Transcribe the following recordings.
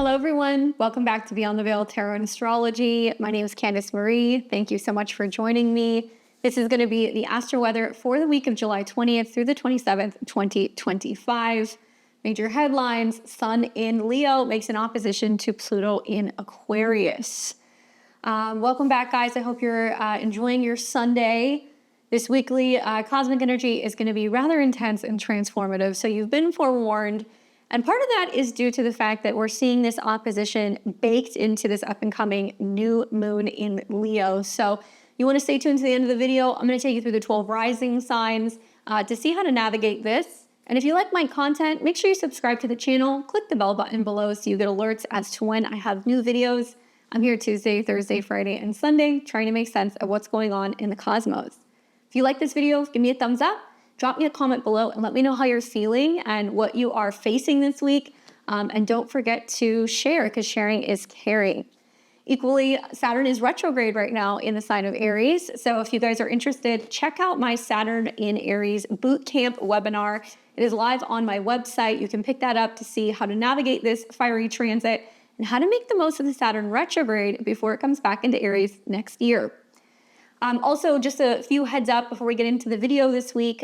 Hello, everyone. Welcome back to Beyond the Veil Tarot and Astrology. My name is Candice Marie. Thank you so much for joining me. This is going to be the astro weather for the week of July 20th through the 27th, 2025. Major headlines: Sun in Leo makes an opposition to Pluto in Aquarius. Welcome back, guys. I hope you're enjoying your Sunday. This weekly cosmic energy is going to be rather intense and transformative, so you've been forewarned. And part of that is due to the fact that we're seeing this opposition baked into this up-and-coming new moon in Leo. So you want to stay tuned to the end of the video. I'm going to take you through the 12 rising signs to see how to navigate this. And if you like my content, make sure you subscribe to the channel. Click the bell button below so you get alerts as to when I have new videos. I'm here Tuesday, Thursday, Friday, and Sunday trying to make sense of what's going on in the cosmos. If you like this video, give me a thumbs up. Drop me a comment below and let me know how you're feeling and what you are facing this week. And don't forget to share, because sharing is caring. Equally, Saturn is retrograde right now in the sign of Aries. So if you guys are interested, check out my Saturn in Aries bootcamp webinar. It is live on my website. You can pick that up to see how to navigate this fiery transit and how to make the most of the Saturn retrograde before it comes back into Aries next year. Also, just a few heads up before we get into the video this week.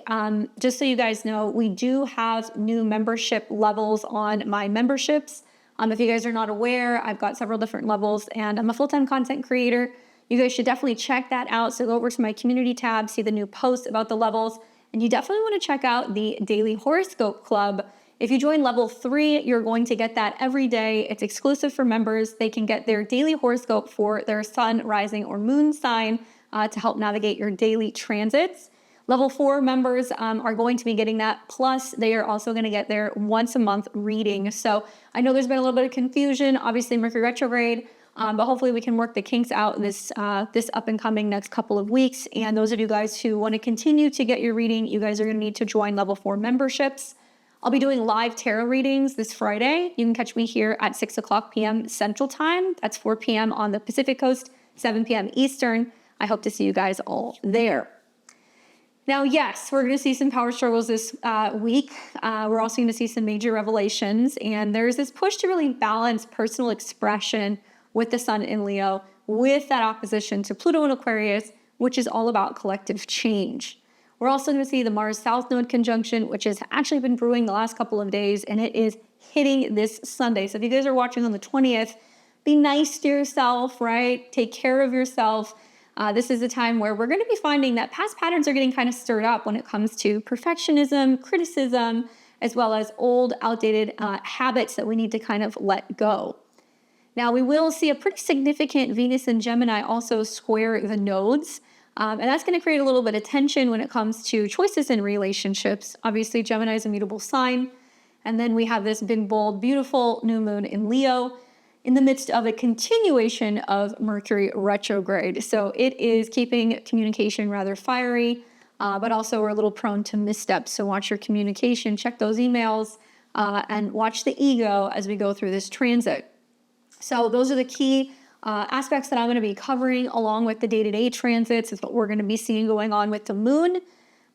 Just so you guys know, we do have new membership levels on my memberships. If you guys are not aware, I've got several different levels and I'm a full-time content creator. You guys should definitely check that out. So go over to my community tab, see the new posts about the levels, and you definitely want to check out the Daily Horoscope Club. If you join level 3, you're going to get that every day. It's exclusive for members. They can get their daily horoscope for their sun, rising, or moon sign to help navigate your daily transits. Level 4 members are going to be getting that. Plus, they are also going to get their once a month reading. So I know there's been a little bit of confusion, obviously Mercury retrograde, but hopefully we can work the kinks out this up and coming next couple of weeks. And those of you guys who want to continue to get your reading, you guys are going to need to join level 4 memberships. I'll be doing live tarot readings this Friday. You can catch me here at 6 o'clock p.m. Central Time. That's 4 p.m. on the Pacific Coast, 7 p.m. Eastern. I hope to see you guys all there. Now, yes, we're going to see some power struggles this week. We're also going to see some major revelations. And there's this push to really balance personal expression with the Sun in Leo, with that opposition to Pluto in Aquarius, which is all about collective change. We're also going to see the Mars South Node conjunction, which has actually been brewing the last couple of days, and it is hitting this Sunday. So if you guys are watching on the 20th, be nice to yourself, right? Take care of yourself. This is a time where we're going to be finding that past patterns are getting kind of stirred up when it comes to perfectionism, criticism, as well as old, outdated habits that we need to kind of let go. Now, we will see a pretty significant Venus and Gemini also square the nodes, and that's going to create a little bit of tension when it comes to choices in relationships. Obviously, Gemini is a mutable sign, and then we have this big, bold, beautiful new moon in Leo, in the midst of a continuation of Mercury retrograde. So it is keeping communication rather fiery, but also we're a little prone to missteps. So watch your communication, check those emails, and watch the ego as we go through this transit. So those are the key aspects that I'm going to be covering along with the day-to-day transits. Is what we're going to be seeing going on with the moon.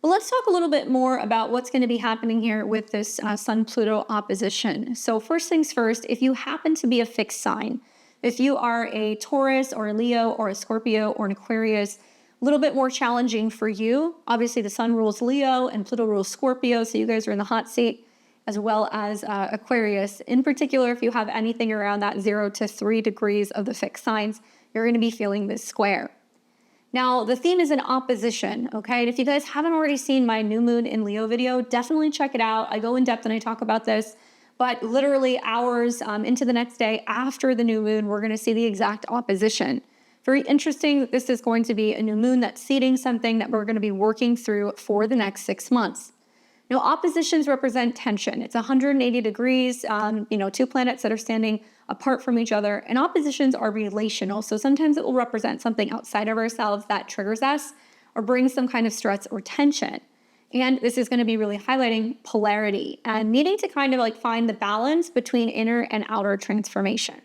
But let's talk a little bit more about what's going to be happening here with this Sun-Pluto opposition. So first things first, if you happen to be a fixed sign, if you are a Taurus or a Leo or a Scorpio or an Aquarius, a little bit more challenging for you. Obviously, the Sun rules Leo and Pluto rules Scorpio, so you guys are in the hot seat, as well as Aquarius. In particular, if you have anything around that 0 to 3 degrees of the fixed signs, you're going to be feeling this square. Now, the theme is an opposition, okay? And if you guys haven't already seen my new moon in Leo video, definitely check it out. I go in depth and I talk about this, but literally hours into the next day after the new moon, we're gonna see the exact opposition. Very interesting that this is going to be a new moon that's seeding something that we're gonna be working through for the next 6 months. Now, oppositions represent tension. It's 180 degrees, two planets that are standing apart from each other, and oppositions are relational. So sometimes it will represent something outside of ourselves that triggers us or brings some kind of stress or tension. And this is going to be really highlighting polarity and needing to kind of like find the balance between inner and outer transformation.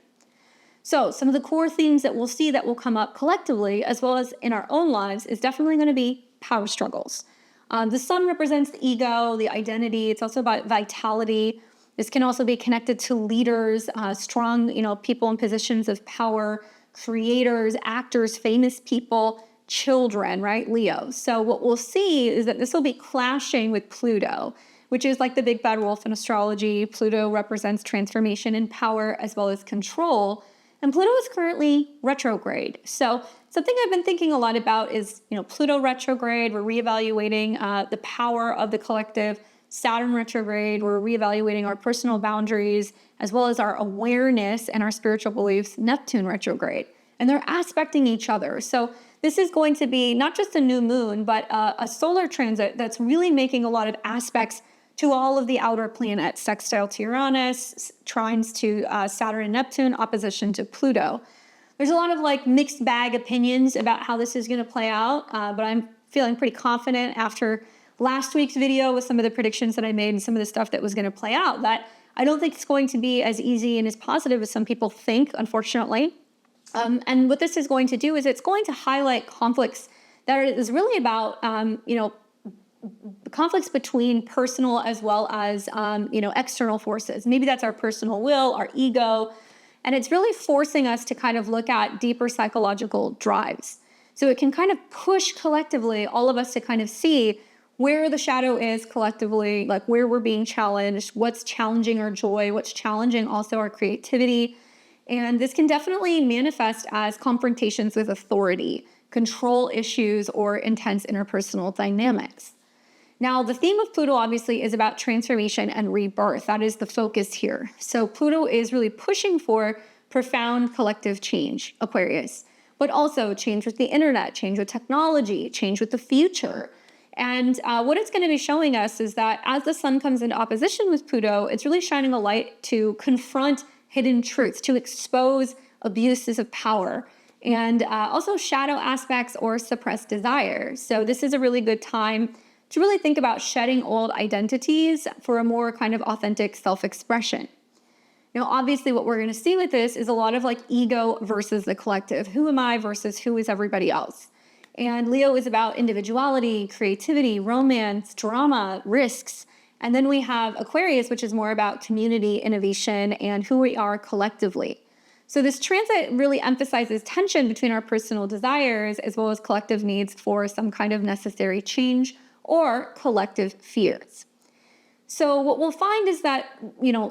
So some of the core themes that we'll see that will come up collectively, as well as in our own lives, is definitely going to be power struggles. The sun represents the ego, the identity. It's also about vitality. This can also be connected to leaders, strong, people in positions of power, creators, actors, famous people, children, right? Leo. So what we'll see is that this will be clashing with Pluto, which is like the big bad wolf in astrology. Pluto represents transformation and power as well as control. And Pluto is currently retrograde. So something I've been thinking a lot about is, Pluto retrograde. We're reevaluating the power of the collective. Saturn retrograde, we're reevaluating our personal boundaries as well as our awareness and our spiritual beliefs. Neptune retrograde. And they're aspecting each other. So this is going to be not just a new moon, but a solar transit that's really making a lot of aspects to all of the outer planets, sextile to Uranus, trines to Saturn and Neptune, opposition to Pluto. There's a lot of mixed bag opinions about how this is going to play out, but I'm feeling pretty confident after last week's video with some of the predictions that I made and some of the stuff that was going to play out that I don't think it's going to be as easy and as positive as some people think, unfortunately. And what this is going to do is it's going to highlight conflicts that is really about, conflicts between personal as well as, external forces. Maybe that's our personal will, our ego, and it's really forcing us to kind of look at deeper psychological drives. So it can kind of push collectively all of us to kind of see where the shadow is collectively, like where we're being challenged, what's challenging our joy, what's challenging also our creativity. And this can definitely manifest as confrontations with authority, control issues, or intense interpersonal dynamics. Now, the theme of Pluto obviously is about transformation and rebirth. That is the focus here. So Pluto is really pushing for profound collective change, Aquarius, but also change with the internet, change with technology, change with the future. And what it's going to be showing us is that as the sun comes into opposition with Pluto, it's really shining a light to confront hidden truths, to expose abuses of power, and also shadow aspects or suppressed desires. So this is a really good time to really think about shedding old identities for a more kind of authentic self-expression. Now, obviously, what we're going to see with this is a lot of ego versus the collective. Who am I versus who is everybody else? And Leo is about individuality, creativity, romance, drama, risks. And then we have Aquarius, which is more about community, innovation, and who we are collectively. So this transit really emphasizes tension between our personal desires as well as collective needs for some kind of necessary change or collective fears. So what we'll find is that,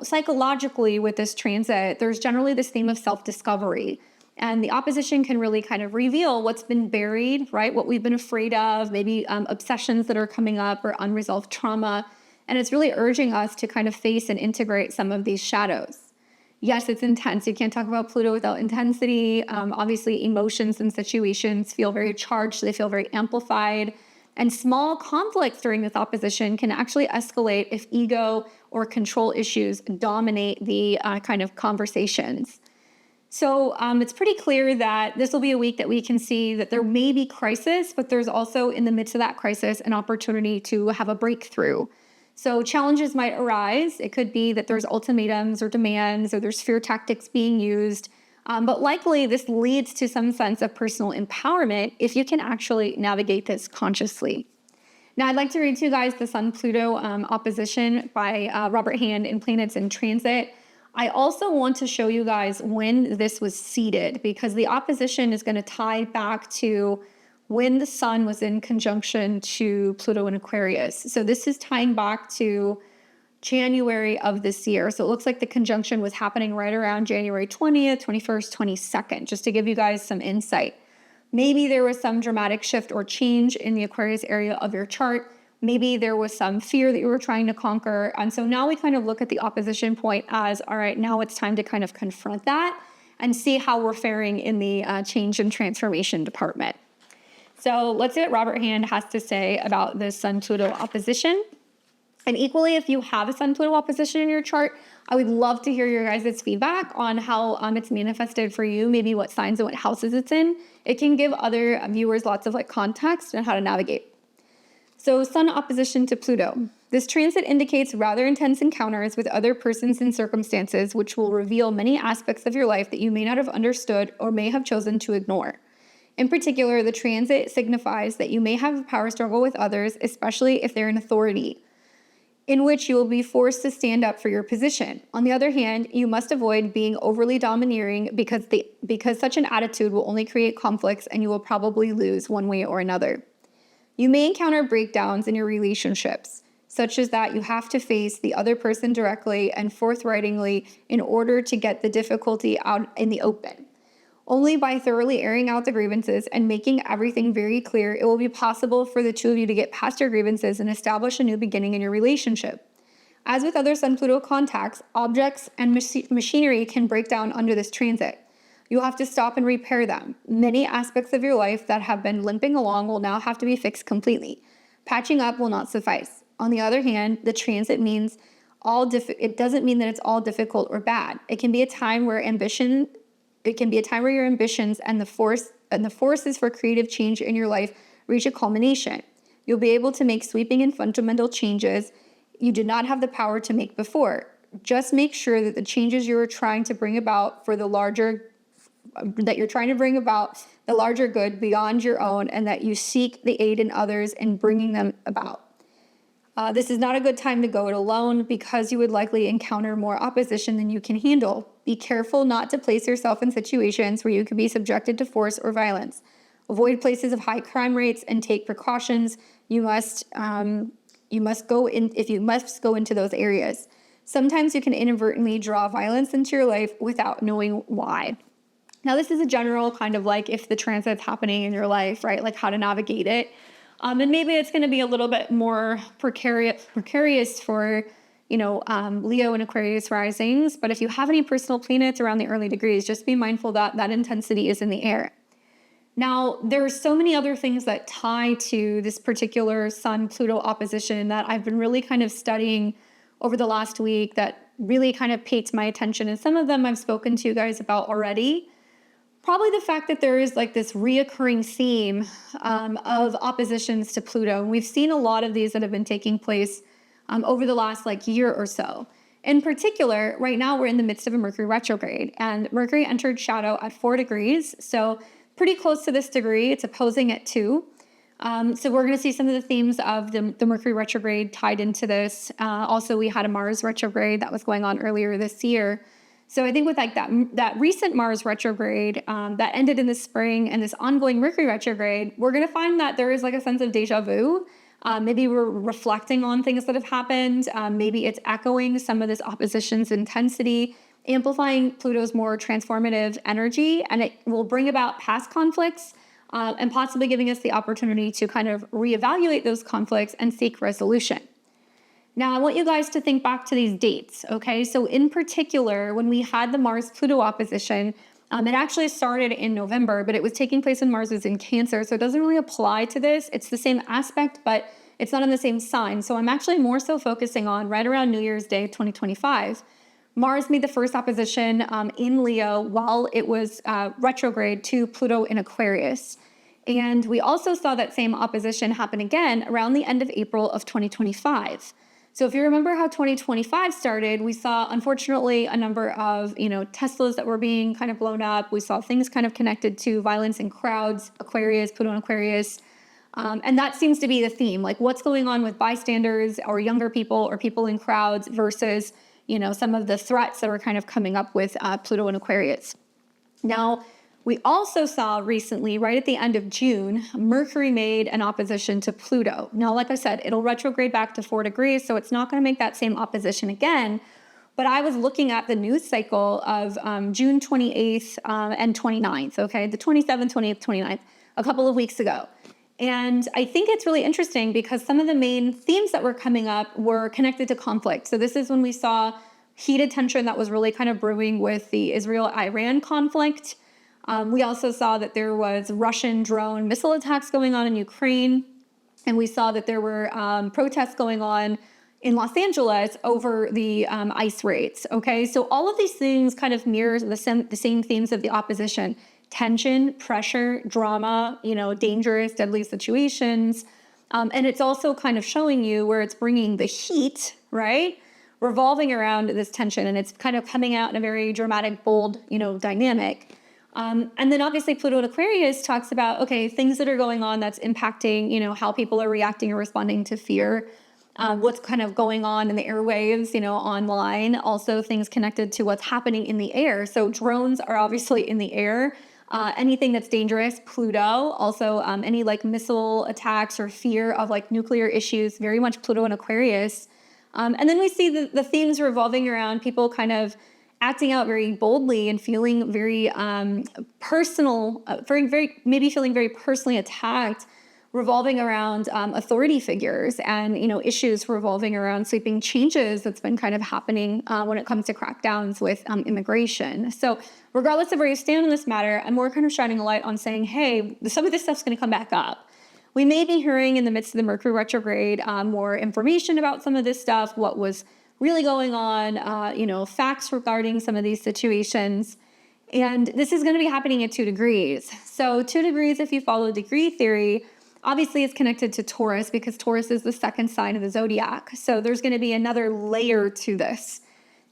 psychologically with this transit, there's generally this theme of self-discovery. And the opposition can really kind of reveal what's been buried, right? What we've been afraid of, maybe obsessions that are coming up or unresolved trauma. And it's really urging us to kind of face and integrate some of these shadows. Yes, it's intense. You can't talk about Pluto without intensity. Obviously, emotions and situations feel very charged. They feel very amplified. And small conflicts during this opposition can actually escalate if ego or control issues dominate the kind of conversations. So it's pretty clear that this will be a week that we can see that there may be crisis, but there's also in the midst of that crisis an opportunity to have a breakthrough. So challenges might arise. It could be that there's ultimatums or demands or there's fear tactics being used. But likely this leads to some sense of personal empowerment if you can actually navigate this consciously. Now, I'd like to read to you guys the Sun-Pluto opposition by Robert Hand in Planets in Transit. I also want to show you guys when this was seeded because the opposition is going to tie back to when the sun was in conjunction to Pluto and Aquarius. So this is tying back to January of this year. So it looks like the conjunction was happening right around January 20th, 21st, 22nd, just to give you guys some insight. Maybe there was some dramatic shift or change in the Aquarius area of your chart. Maybe there was some fear that you were trying to conquer. And so now we kind of look at the opposition point as, all right, now it's time to kind of confront that and see how we're faring in the change and transformation department. So let's see what Robert Hand has to say about this Sun-Pluto opposition. And equally, if you have a Sun-Pluto opposition in your chart, I would love to hear your guys' feedback on how it's manifested for you, maybe what signs and what houses it's in. It can give other viewers lots of context on how to navigate. So Sun opposition to Pluto. This transit indicates rather intense encounters with other persons and circumstances, which will reveal many aspects of your life that you may not have understood or may have chosen to ignore. In particular, the transit signifies that you may have a power struggle with others, especially if they're in authority. in which you will be forced to stand up for your position. On the other hand, you must avoid being overly domineering because such an attitude will only create conflicts and you will probably lose one way or another. You may encounter breakdowns in your relationships, such as that you have to face the other person directly and forthrightly in order to get the difficulty out in the open. Only by thoroughly airing out the grievances and making everything very clear, it will be possible for the two of you to get past your grievances and establish a new beginning in your relationship. As with other Sun-Pluto contacts, objects and machinery can break down under this transit. You'll have to stop and repair them. Many aspects of your life that have been limping along will now have to be fixed completely. Patching up will not suffice. On the other hand, the transit means it doesn't mean that it's all difficult or bad. It can be a time where your ambitions and the forces for creative change in your life reach a culmination. You'll be able to make sweeping and fundamental changes you did not have the power to make before. Just make sure that the changes you're trying to bring about the larger good beyond your own, and that you seek the aid in others in bringing them about. This is not a good time to go it alone because you would likely encounter more opposition than you can handle. Be careful not to place yourself in situations where you could be subjected to force or violence. Avoid places of high crime rates and take precautions. You must go into those areas. Sometimes you can inadvertently draw violence into your life without knowing why. Now, this is a general kind of like if the transit's happening in your life, right? Like how to navigate it. And maybe it's going to be a little bit more precarious for, Leo and Aquarius risings. But if you have any personal planets around the early degrees, just be mindful that that intensity is in the air. Now, there are so many other things that tie to this particular Sun-Pluto opposition that I've been really kind of studying over the last week that really kind of piqued my attention. And some of them I've spoken to you guys about already. Probably the fact that there is like this reoccurring theme of oppositions to Pluto. And we've seen a lot of these that have been taking place over the last year or so. In particular, right now we're in the midst of a Mercury retrograde, and Mercury entered shadow at 4 degrees. So pretty close to this degree. It's opposing at 2. So we're going to see some of the themes of the Mercury retrograde tied into this. Also, we had a Mars retrograde that was going on earlier this year. So I think with that recent Mars retrograde that ended in the spring and this ongoing Mercury retrograde, we're going to find that there is a sense of deja vu. Maybe we're reflecting on things that have happened. Maybe it's echoing some of this opposition's intensity, amplifying Pluto's more transformative energy, and it will bring about past conflicts and possibly giving us the opportunity to kind of reevaluate those conflicts and seek resolution. Now, I want you guys to think back to these dates, okay? So in particular, when we had the Mars-Pluto opposition, it actually started in November, but it was taking place when Mars was in Cancer, so it doesn't really apply to this. It's the same aspect, but it's not in the same sign. So I'm actually more so focusing on right around New Year's Day 2025. Mars made the first opposition in Leo while it was retrograde to Pluto in Aquarius. And we also saw that same opposition happen again around the end of April of 2025. So if you remember how 2025 started, we saw, unfortunately, a number of, Teslas that were being kind of blown up. We saw things kind of connected to violence in crowds, Aquarius, Pluto and Aquarius. And that seems to be the theme, like what's going on with bystanders or younger people or people in crowds versus, some of the threats that are kind of coming up with Pluto and Aquarius. Now, we also saw recently, right at the end of June, Mercury made an opposition to Pluto. Now, like I said, it'll retrograde back to 4 degrees, so it's not going to make that same opposition again. But I was looking at the news cycle of June 28th and 29th, okay? The 27th, 28th, 29th, a couple of weeks ago. And I think it's really interesting because some of the main themes that were coming up were connected to conflict. So this is when we saw heated tension that was really kind of brewing with the Israel-Iran conflict. We also saw that there was Russian drone missile attacks going on in Ukraine. And we saw that there were protests going on in Los Angeles over the ICE raids. Okay, so all of these things kind of mirror the same themes of the opposition. Tension, pressure, drama, dangerous, deadly situations. And it's also kind of showing you where it's bringing the heat, right? Revolving around this tension. And it's kind of coming out in a very dramatic, bold, dynamic. And then obviously Pluto and Aquarius talks about, okay, things that are going on that's impacting, how people are reacting or responding to fear. what's kind of going on in the airwaves, online. Also things connected to what's happening in the air. So drones are obviously in the air. Anything that's dangerous, Pluto. Also, any like missile attacks or fear of like nuclear issues, very much Pluto and Aquarius. And then we see the themes revolving around people kind of acting out very boldly and feeling very personal, maybe feeling very personally attacked, revolving around authority figures and issues revolving around sweeping changes that's been kind of happening when it comes to crackdowns with immigration. So regardless of where you stand on this matter, I'm more kind of shining a light on saying, hey, some of this stuff's going to come back up. We may be hearing in the midst of the Mercury retrograde more information about some of this stuff, what was really going on, facts regarding some of these situations. And this is going to be happening at 2 degrees. So 2 degrees, if you follow degree theory, obviously it's connected to Taurus because Taurus is the second sign of the zodiac. So there's going to be another layer to this.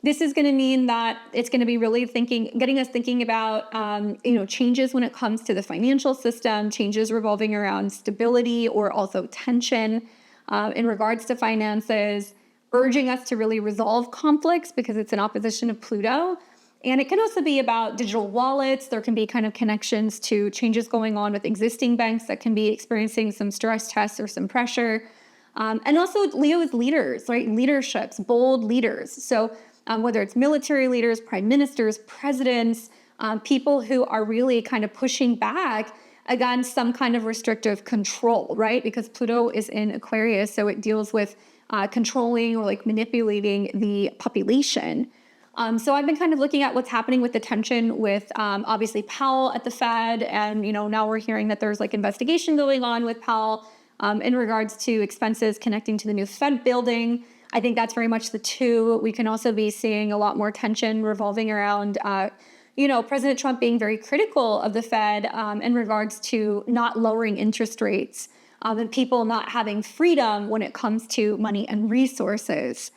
This is going to mean that it's going to be really getting us thinking about, changes when it comes to the financial system, changes revolving around stability or also tension in regards to finances, urging us to really resolve conflicts because it's in opposition to Pluto. And it can also be about digital wallets. There can be kind of connections to changes going on with existing banks that can be experiencing some stress tests or some pressure. And also Leo is leaders, right? Leaderships, bold leaders. So whether it's military leaders, prime ministers, presidents, people who are really kind of pushing back against some kind of restrictive control, right? Because Pluto is in Aquarius, so it deals with controlling or like manipulating the population. So I've been kind of looking at what's happening with the tension with obviously Powell at the Fed. And, now we're hearing that there's like investigation going on with Powell in regards to expenses connecting to the new Fed building. I think that's very much the two. We can also be seeing a lot more tension revolving around, President Trump being very critical of the Fed in regards to not lowering interest rates and people not having freedom when it comes to money and resources.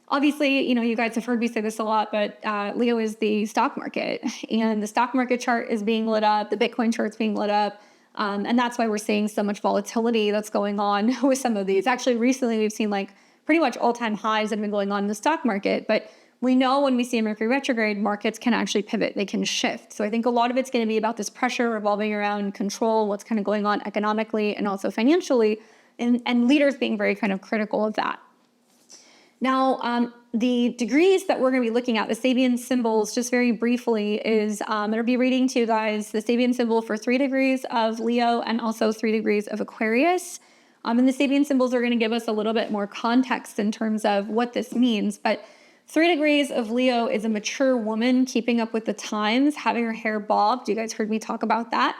Obviously, you guys have heard me say this a lot, but Leo is the stock market, and the stock market chart is being lit up. The Bitcoin chart's being lit up. And that's why we're seeing so much volatility that's going on with some of these. Actually, recently we've seen like pretty much all-time highs that have been going on in the stock market. But we know when we see a Mercury retrograde, markets can actually pivot. They can shift. So I think a lot of it's going to be about this pressure revolving around control, what's kind of going on economically and also financially, and leaders being very kind of critical of that. Now, the degrees that we're going to be looking at, the Sabian symbols, just very briefly, is I'm going to be reading to you guys the Sabian symbol for 3 degrees of Leo and also 3 degrees of Aquarius. And the Sabian symbols are going to give us a little bit more context in terms of what this means. But 3 degrees of Leo is a mature woman keeping up with the times, having her hair bobbed. You guys heard me talk about that.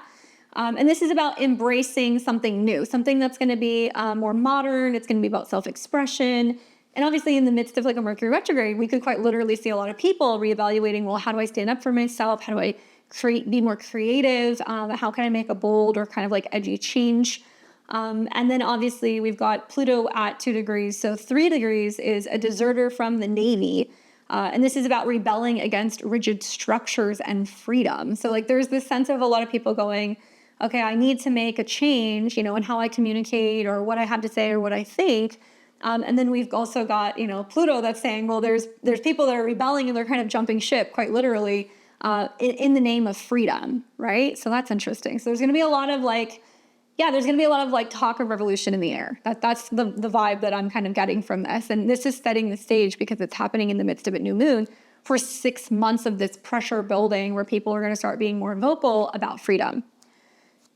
And this is about embracing something new, something that's going to be more modern. It's going to be about self-expression. And obviously in the midst of like a Mercury retrograde, we could quite literally see a lot of people reevaluating, well, how do I stand up for myself? How do I be more creative? How can I make a bold or kind of like edgy change? And then obviously we've got Pluto at 2 degrees. So 3 degrees is a deserter from the Navy. And this is about rebelling against rigid structures and freedom. So like there's this sense of a lot of people going, okay, I need to make a change, in how I communicate or what I have to say or what I think. And then we've also got, Pluto that's saying, well, there's people that are rebelling and they're kind of jumping ship, quite literally, in the name of freedom, right? So that's interesting. So there's going to be a lot of talk of revolution in the air. That's the vibe that I'm kind of getting from this. And this is setting the stage because it's happening in the midst of a new moon for 6 months of this pressure building where people are going to start being more vocal about freedom.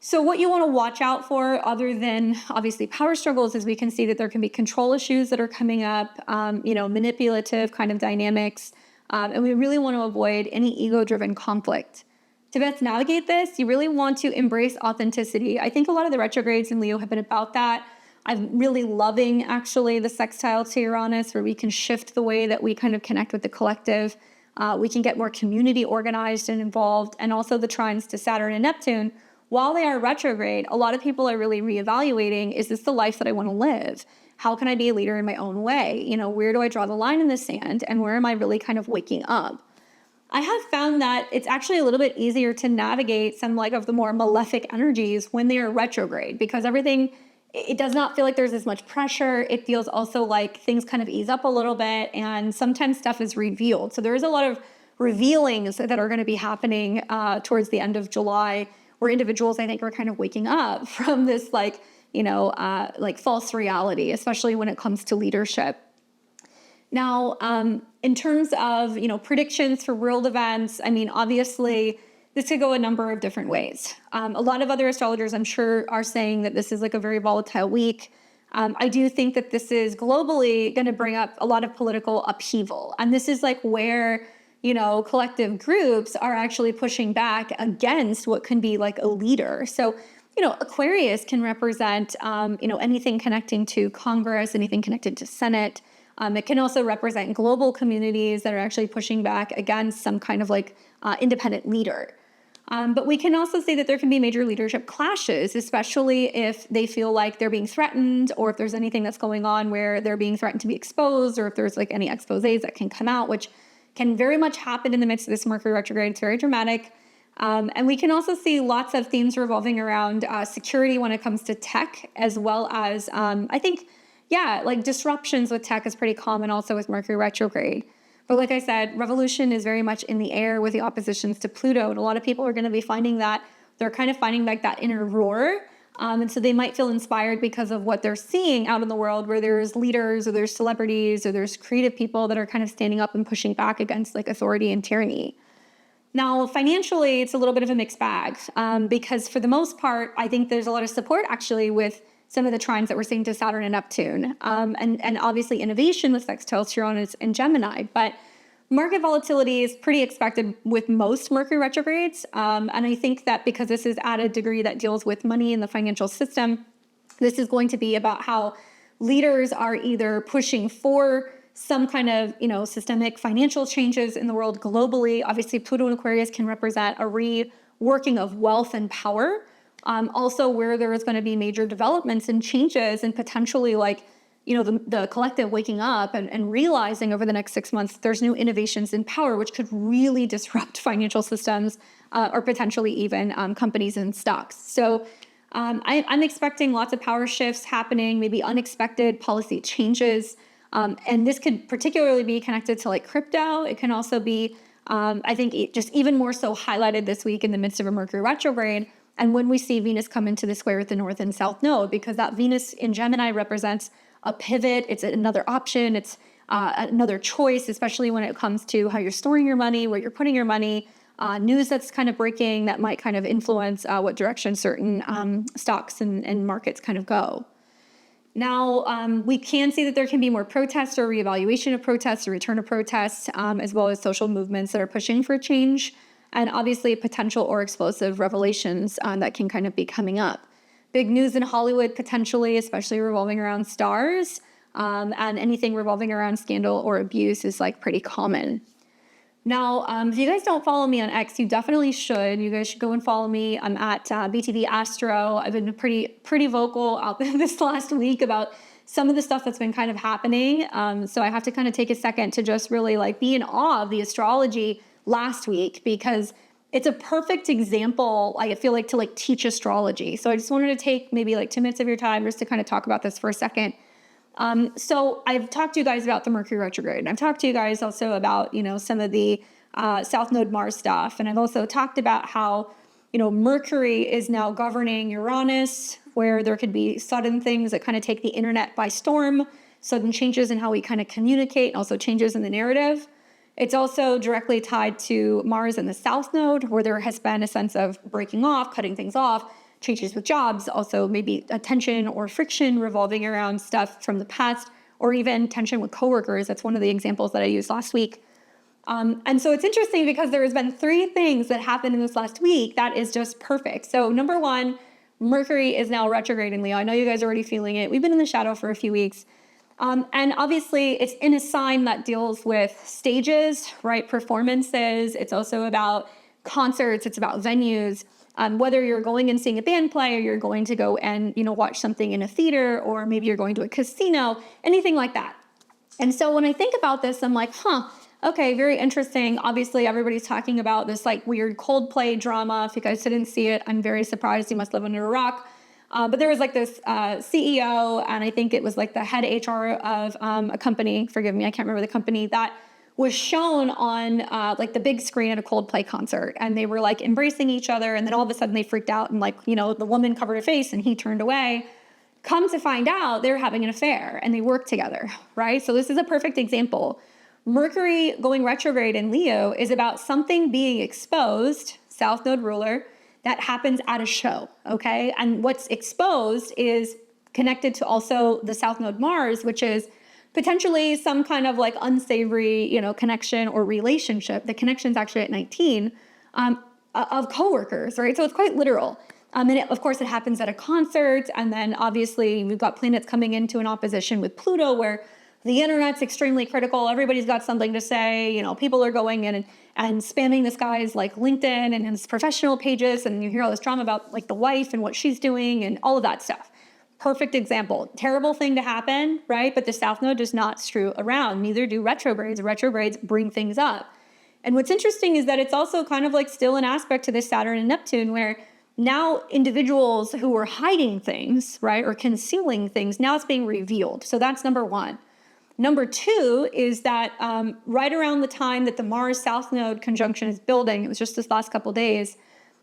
So what you want to watch out for, other than obviously power struggles, is we can see that there can be control issues that are coming up, manipulative kind of dynamics, and we really want to avoid any ego-driven conflict. To best navigate this, you really want to embrace authenticity. I think a lot of the retrogrades in Leo have been about that. I'm really loving, actually, the sextile to Uranus, where we can shift the way that we kind of connect with the collective. We can get more community organized and involved, and also the trines to Saturn and Neptune. While they are retrograde, a lot of people are really reevaluating, is this the life that I want to live? How can I be a leader in my own way? Where do I draw the line in the sand? And where am I really kind of waking up? I have found that it's actually a little bit easier to navigate some of the more malefic energies when they are retrograde, because everything it does not feel like there's as much pressure. It feels also like things kind of ease up a little bit, and sometimes stuff is revealed. So there is a lot of revealings that are going to be happening towards the end of July, where individuals, I think, are kind of waking up from this like false reality, especially when it comes to leadership. Now, in terms of, predictions for world events, I mean, obviously, this could go a number of different ways. A lot of other astrologers, I'm sure, are saying that this is like a very volatile week. I do think that this is globally going to bring up a lot of political upheaval. And this is like where, collective groups are actually pushing back against what can be like a leader. So, Aquarius can represent, anything connecting to Congress, anything connected to Senate. It can also represent global communities that are actually pushing back against some kind of like independent leader. But we can also say that there can be major leadership clashes, especially if they feel like they're being threatened, or if there's anything that's going on where they're being threatened to be exposed, or if there's like any exposés that can come out, which can very much happen in the midst of this Mercury retrograde. It's very dramatic. And we can also see lots of themes revolving around security when it comes to tech, as well as, I think, like disruptions with tech is pretty common also with Mercury retrograde. But like I said, revolution is very much in the air with the oppositions to Pluto. And a lot of people are going to be finding that they're kind of finding like that inner roar. And so they might feel inspired because of what they're seeing out in the world, where there's leaders or there's celebrities or there's creative people that are kind of standing up and pushing back against like authority and tyranny. Now, financially, it's a little bit of a mixed bag because for the most part, I think there's a lot of support actually with some of the trines that we're seeing to Saturn and Neptune, and obviously innovation with sextiles to Uranus and Gemini. But market volatility is pretty expected with most Mercury retrogrades. And I think that because this is at a degree that deals with money in the financial system, this is going to be about how leaders are either pushing for some kind of, systemic financial changes in the world globally. Obviously, Pluto and Aquarius can represent a reworking of wealth and power. Also where there is going to be major developments and changes and potentially like, the collective waking up and realizing over the next 6 months, there's new innovations in power, which could really disrupt financial systems or potentially even companies and stocks. So I'm expecting lots of power shifts happening, maybe unexpected policy changes. And this could particularly be connected to like crypto. It can also be, I think, just even more so highlighted this week in the midst of a Mercury retrograde. And when we see Venus come into the square with the North and South Node, because that Venus in Gemini represents a pivot, it's another option, it's another choice, especially when it comes to how you're storing your money, where you're putting your money, news that's kind of breaking that might kind of influence what direction certain stocks and markets kind of go. Now, we can see that there can be more protests or reevaluation of protests or return of protests, as well as social movements that are pushing for change. And obviously potential or explosive revelations that can kind of be coming up. Big news in Hollywood potentially, especially revolving around stars, and anything revolving around scandal or abuse is like pretty common. Now, if you guys don't follow me on X, you definitely should. You guys should go and follow me. I'm at BTV Astro. I've been pretty vocal out this last week about some of the stuff that's been kind of happening. So I have to kind of take a second to just really like be in awe of the astrology last week, because it's a perfect example, I feel like, to like teach astrology. So I just wanted to take maybe like 2 minutes of your time just to kind of talk about this for a second. So I've talked to you guys about the Mercury retrograde, and I've talked to you guys also about, some of the South Node Mars stuff. And I've also talked about how, Mercury is now governing Uranus, where there could be sudden things that kind of take the internet by storm, sudden changes in how we kind of communicate, and also changes in the narrative. It's also directly tied to Mars in the South Node, where there has been a sense of breaking off, cutting things off, changes with jobs, also maybe a tension or friction revolving around stuff from the past, or even tension with coworkers. That's one of the examples that I used last week. And so it's interesting because there has been 3 things that happened in this last week that is just perfect. So number 1, Mercury is now retrograde in Leo. I know you guys are already feeling it. We've been in the shadow for a few weeks. And obviously it's in a sign that deals with stages, right? Performances. It's also about concerts. It's about venues. Whether you're going and seeing a band play, or you're going to go and, watch something in a theater, or maybe you're going to a casino, anything like that. And so when I think about this, I'm like, okay, very interesting. Obviously everybody's talking about this like weird Coldplay drama. If you guys didn't see it, I'm very surprised. You must live under a rock. But there was like this CEO, and I think it was like the head HR of a company, forgive me, I can't remember the company, that was shown on like the big screen at a Coldplay concert. And they were like embracing each other. And then all of a sudden they freaked out and like, you know, the woman covered her face and he turned away. Come to find out, they're having an affair and they work together, right? So this is a perfect example. Mercury going retrograde in Leo is about something being exposed, South Node ruler, that happens at a show, okay? And what's exposed is connected to also the South Node Mars, which is potentially some kind of like unsavory, you know, connection or relationship. The connection's actually at 19 of coworkers, right? So it's quite literal. And of course, it happens at a concert. And then obviously we've got planets coming into an opposition with Pluto where the internet's extremely critical. Everybody's got something to say. You know, people are going in and spamming this guy's like LinkedIn and his professional pages. And you hear all this drama about like the wife and what she's doing and all of that stuff. Perfect example. Terrible thing to happen, right? But the South Node does not screw around. Neither do retrogrades. Retrogrades bring things up. And what's interesting is that it's also kind of like still an aspect to this Saturn and Neptune where now individuals who were hiding things, right, or concealing things, now it's being revealed. So that's number one. Number two is that right around the time that the Mars South Node conjunction is building, it was just this last couple of days,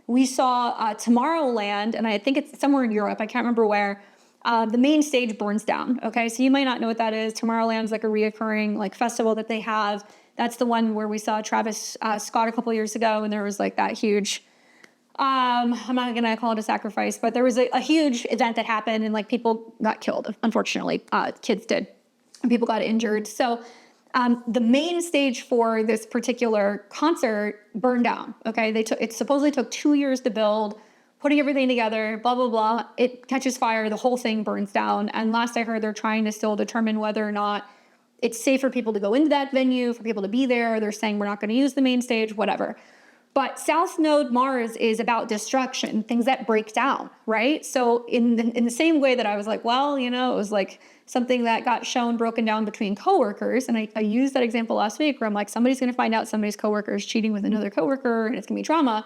we saw Tomorrowland, and I think it's somewhere in Europe, I can't remember where, the main stage burns down, okay? So you might not know what that is. Tomorrowland's like a reoccurring like festival that they have. That's the one where we saw Travis Scott a couple years ago, and there was like that huge, I'm not gonna call it a sacrifice, but there was a huge event that happened and like people got killed, unfortunately, kids did, and people got injured. So the main stage for this particular concert burned down, okay? It supposedly took 2 years to build, putting everything together, blah, blah, blah. It catches fire, the whole thing burns down. And last I heard, they're trying to still determine whether or not it's safe for people to go into that venue, for people to be there. They're saying we're not going to use the main stage, whatever. But South Node Mars is about destruction, things that break down, right? So in the same way that I was like, well, you know, it was like something that got shown broken down between coworkers. And I used that example last week where I'm like, somebody's going to find out somebody's coworker is cheating with another coworker and it's going to be drama.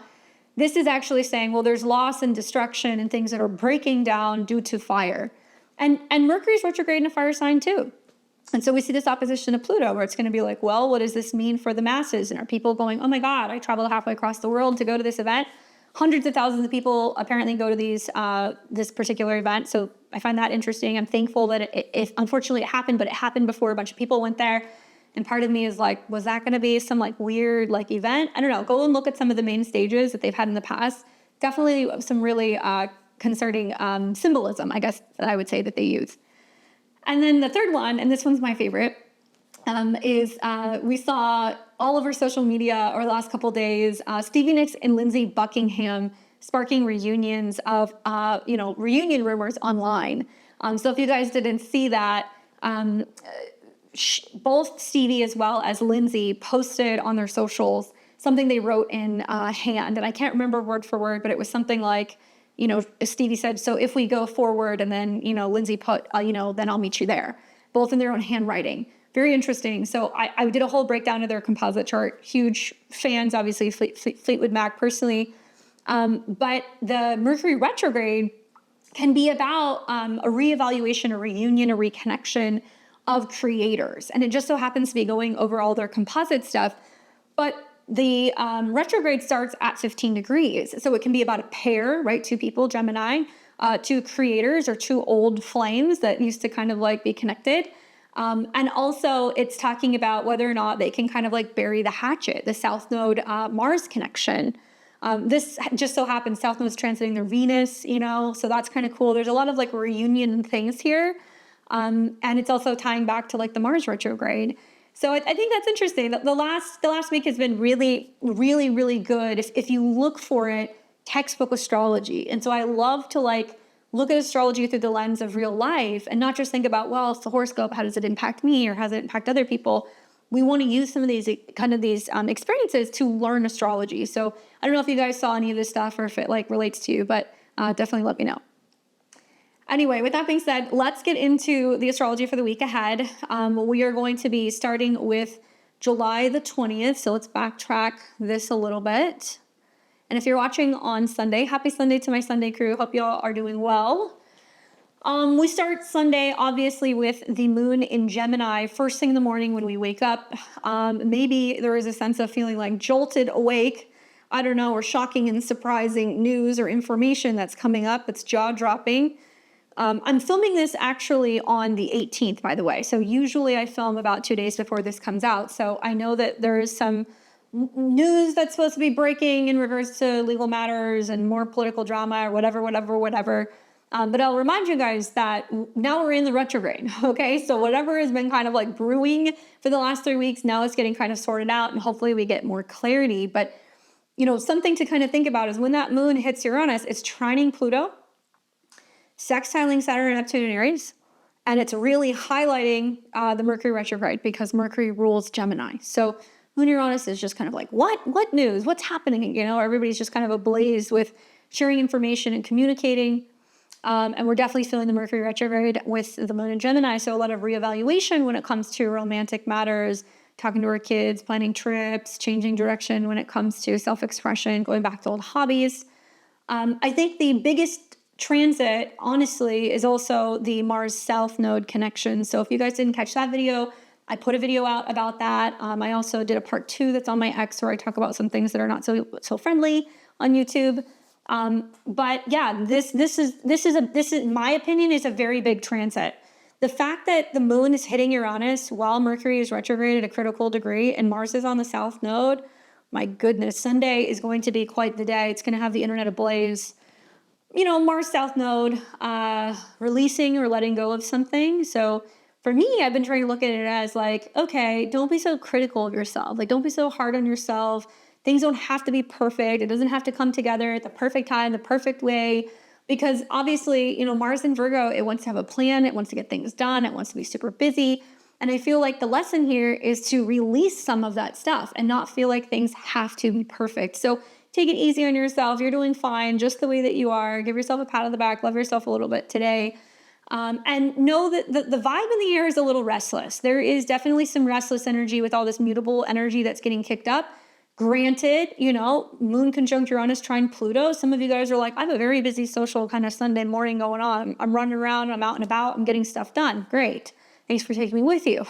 This is actually saying, well, there's loss and destruction and things that are breaking down due to fire. And Mercury's retrograde in a fire sign too. And so we see this opposition to Pluto where it's going to be like, well, what does this mean for the masses? And are people going, oh my God, I traveled halfway across the world to go to this event. Hundreds of thousands of people apparently go to this particular event. So I find that interesting. I'm thankful that it unfortunately it happened, but it happened before a bunch of people went there. And part of me is like, was that going to be some like weird like event? I don't know. Go and look at some of the main stages that they've had in the past. Definitely some really concerning symbolism, I guess, that I would say that they use. And then the third one, and this one's my favorite, is we saw all over social media over the last couple of days, Stevie Nicks and Lindsey Buckingham sparking reunions of, reunion rumors online. So if you guys didn't see that, both Stevie as well as Lindsey posted on their socials something they wrote in hand. And I can't remember word for word, but it was something like, you know, Stevie said, so if we go forward, and then, you know, Lindsey put, then I'll meet you there, both in their own handwriting. Very interesting. So I did a whole breakdown of their composite chart. Huge fans, obviously, Fleetwood Mac personally. But the Mercury retrograde can be about a reevaluation, a reunion, a reconnection of creators. And it just so happens to be going over all their composite stuff. But the retrograde starts at 15 degrees. So it can be about a pair, right? Two people, Gemini, two creators or two old flames that used to kind of like be connected. And also it's talking about whether or not they can kind of like bury the hatchet, the South Node Mars connection. This just so happens South Node's transiting their Venus, you know, so that's kind of cool. There's a lot of like reunion things here. And it's also tying back to like the Mars retrograde. So I think that's interesting. The last week has been really, really, really good if you look for it, textbook astrology. And so I love to like look at astrology through the lens of real life and not just think about, well, it's the horoscope, how does it impact me or how does it impact other people? We want to use some of these experiences to learn astrology. So I don't know if you guys saw any of this stuff or if it like relates to you, but definitely let me know. Anyway, with that being said, let's get into the astrology for the week ahead. We are going to be starting with July the 20th. So let's backtrack this a little bit. And if you're watching on Sunday, happy Sunday to my Sunday crew. Hope y'all are doing well. We start Sunday, obviously, with the moon in Gemini, first thing in the morning when we wake up. Maybe there is a sense of feeling like jolted awake, I don't know, or shocking and surprising news or information that's coming up. It's jaw-dropping. I'm filming this actually on the 18th, by the way. So usually I film about 2 days before this comes out. So I know that there is some news that's supposed to be breaking in regards to legal matters and more political drama or whatever. But I'll remind you guys that now we're in the retrograde, okay? So whatever has been kind of like brewing for the last 3 weeks, now it's getting kind of sorted out, and hopefully we get more clarity. But, you know, something to kind of think about is when that moon hits Uranus, it's trining Pluto, sextiling Saturn and Neptune in Aries, and it's really highlighting the Mercury retrograde because Mercury rules Gemini. So moon Uranus is just kind of like, what news? What's happening? You know, everybody's just kind of ablaze with sharing information and communicating. And we're definitely feeling the Mercury retrograde with the moon in Gemini. So a lot of reevaluation when it comes to romantic matters, talking to our kids, planning trips, changing direction when it comes to self-expression, going back to old hobbies. I think the biggest transit, honestly, is also the Mars South Node connection. So if you guys didn't catch that video, I put a video out about that. I also did a part 2 that's on my X where I talk about some things that are not so friendly on YouTube. But yeah, this is my opinion, is a very big transit. The fact that the moon is hitting Uranus while Mercury is retrograde at a critical degree and Mars is on the South Node, my goodness, Sunday is going to be quite the day. It's going to have the internet ablaze. You know, Mars South Node, releasing or letting go of something. So for me, I've been trying to look at it as like, okay, don't be so critical of yourself. Like, don't be so hard on yourself. Things don't have to be perfect. It doesn't have to come together at the perfect time, the perfect way. Because obviously, you know, Mars in Virgo, it wants to have a plan. It wants to get things done. It wants to be super busy. And I feel like the lesson here is to release some of that stuff and not feel like things have to be perfect. So take it easy on yourself. You're doing fine just the way that you are. Give yourself a pat on the back. Love yourself a little bit today. And know that the vibe in the air is a little restless. There is definitely some restless energy with all this mutable energy that's getting kicked up. Granted, you know, moon conjunct Uranus trine Pluto. Some of you guys are like, I have a very busy social kind of Sunday morning going on. I'm running around, I'm out and about, I'm getting stuff done. Great. Thanks for taking me with you.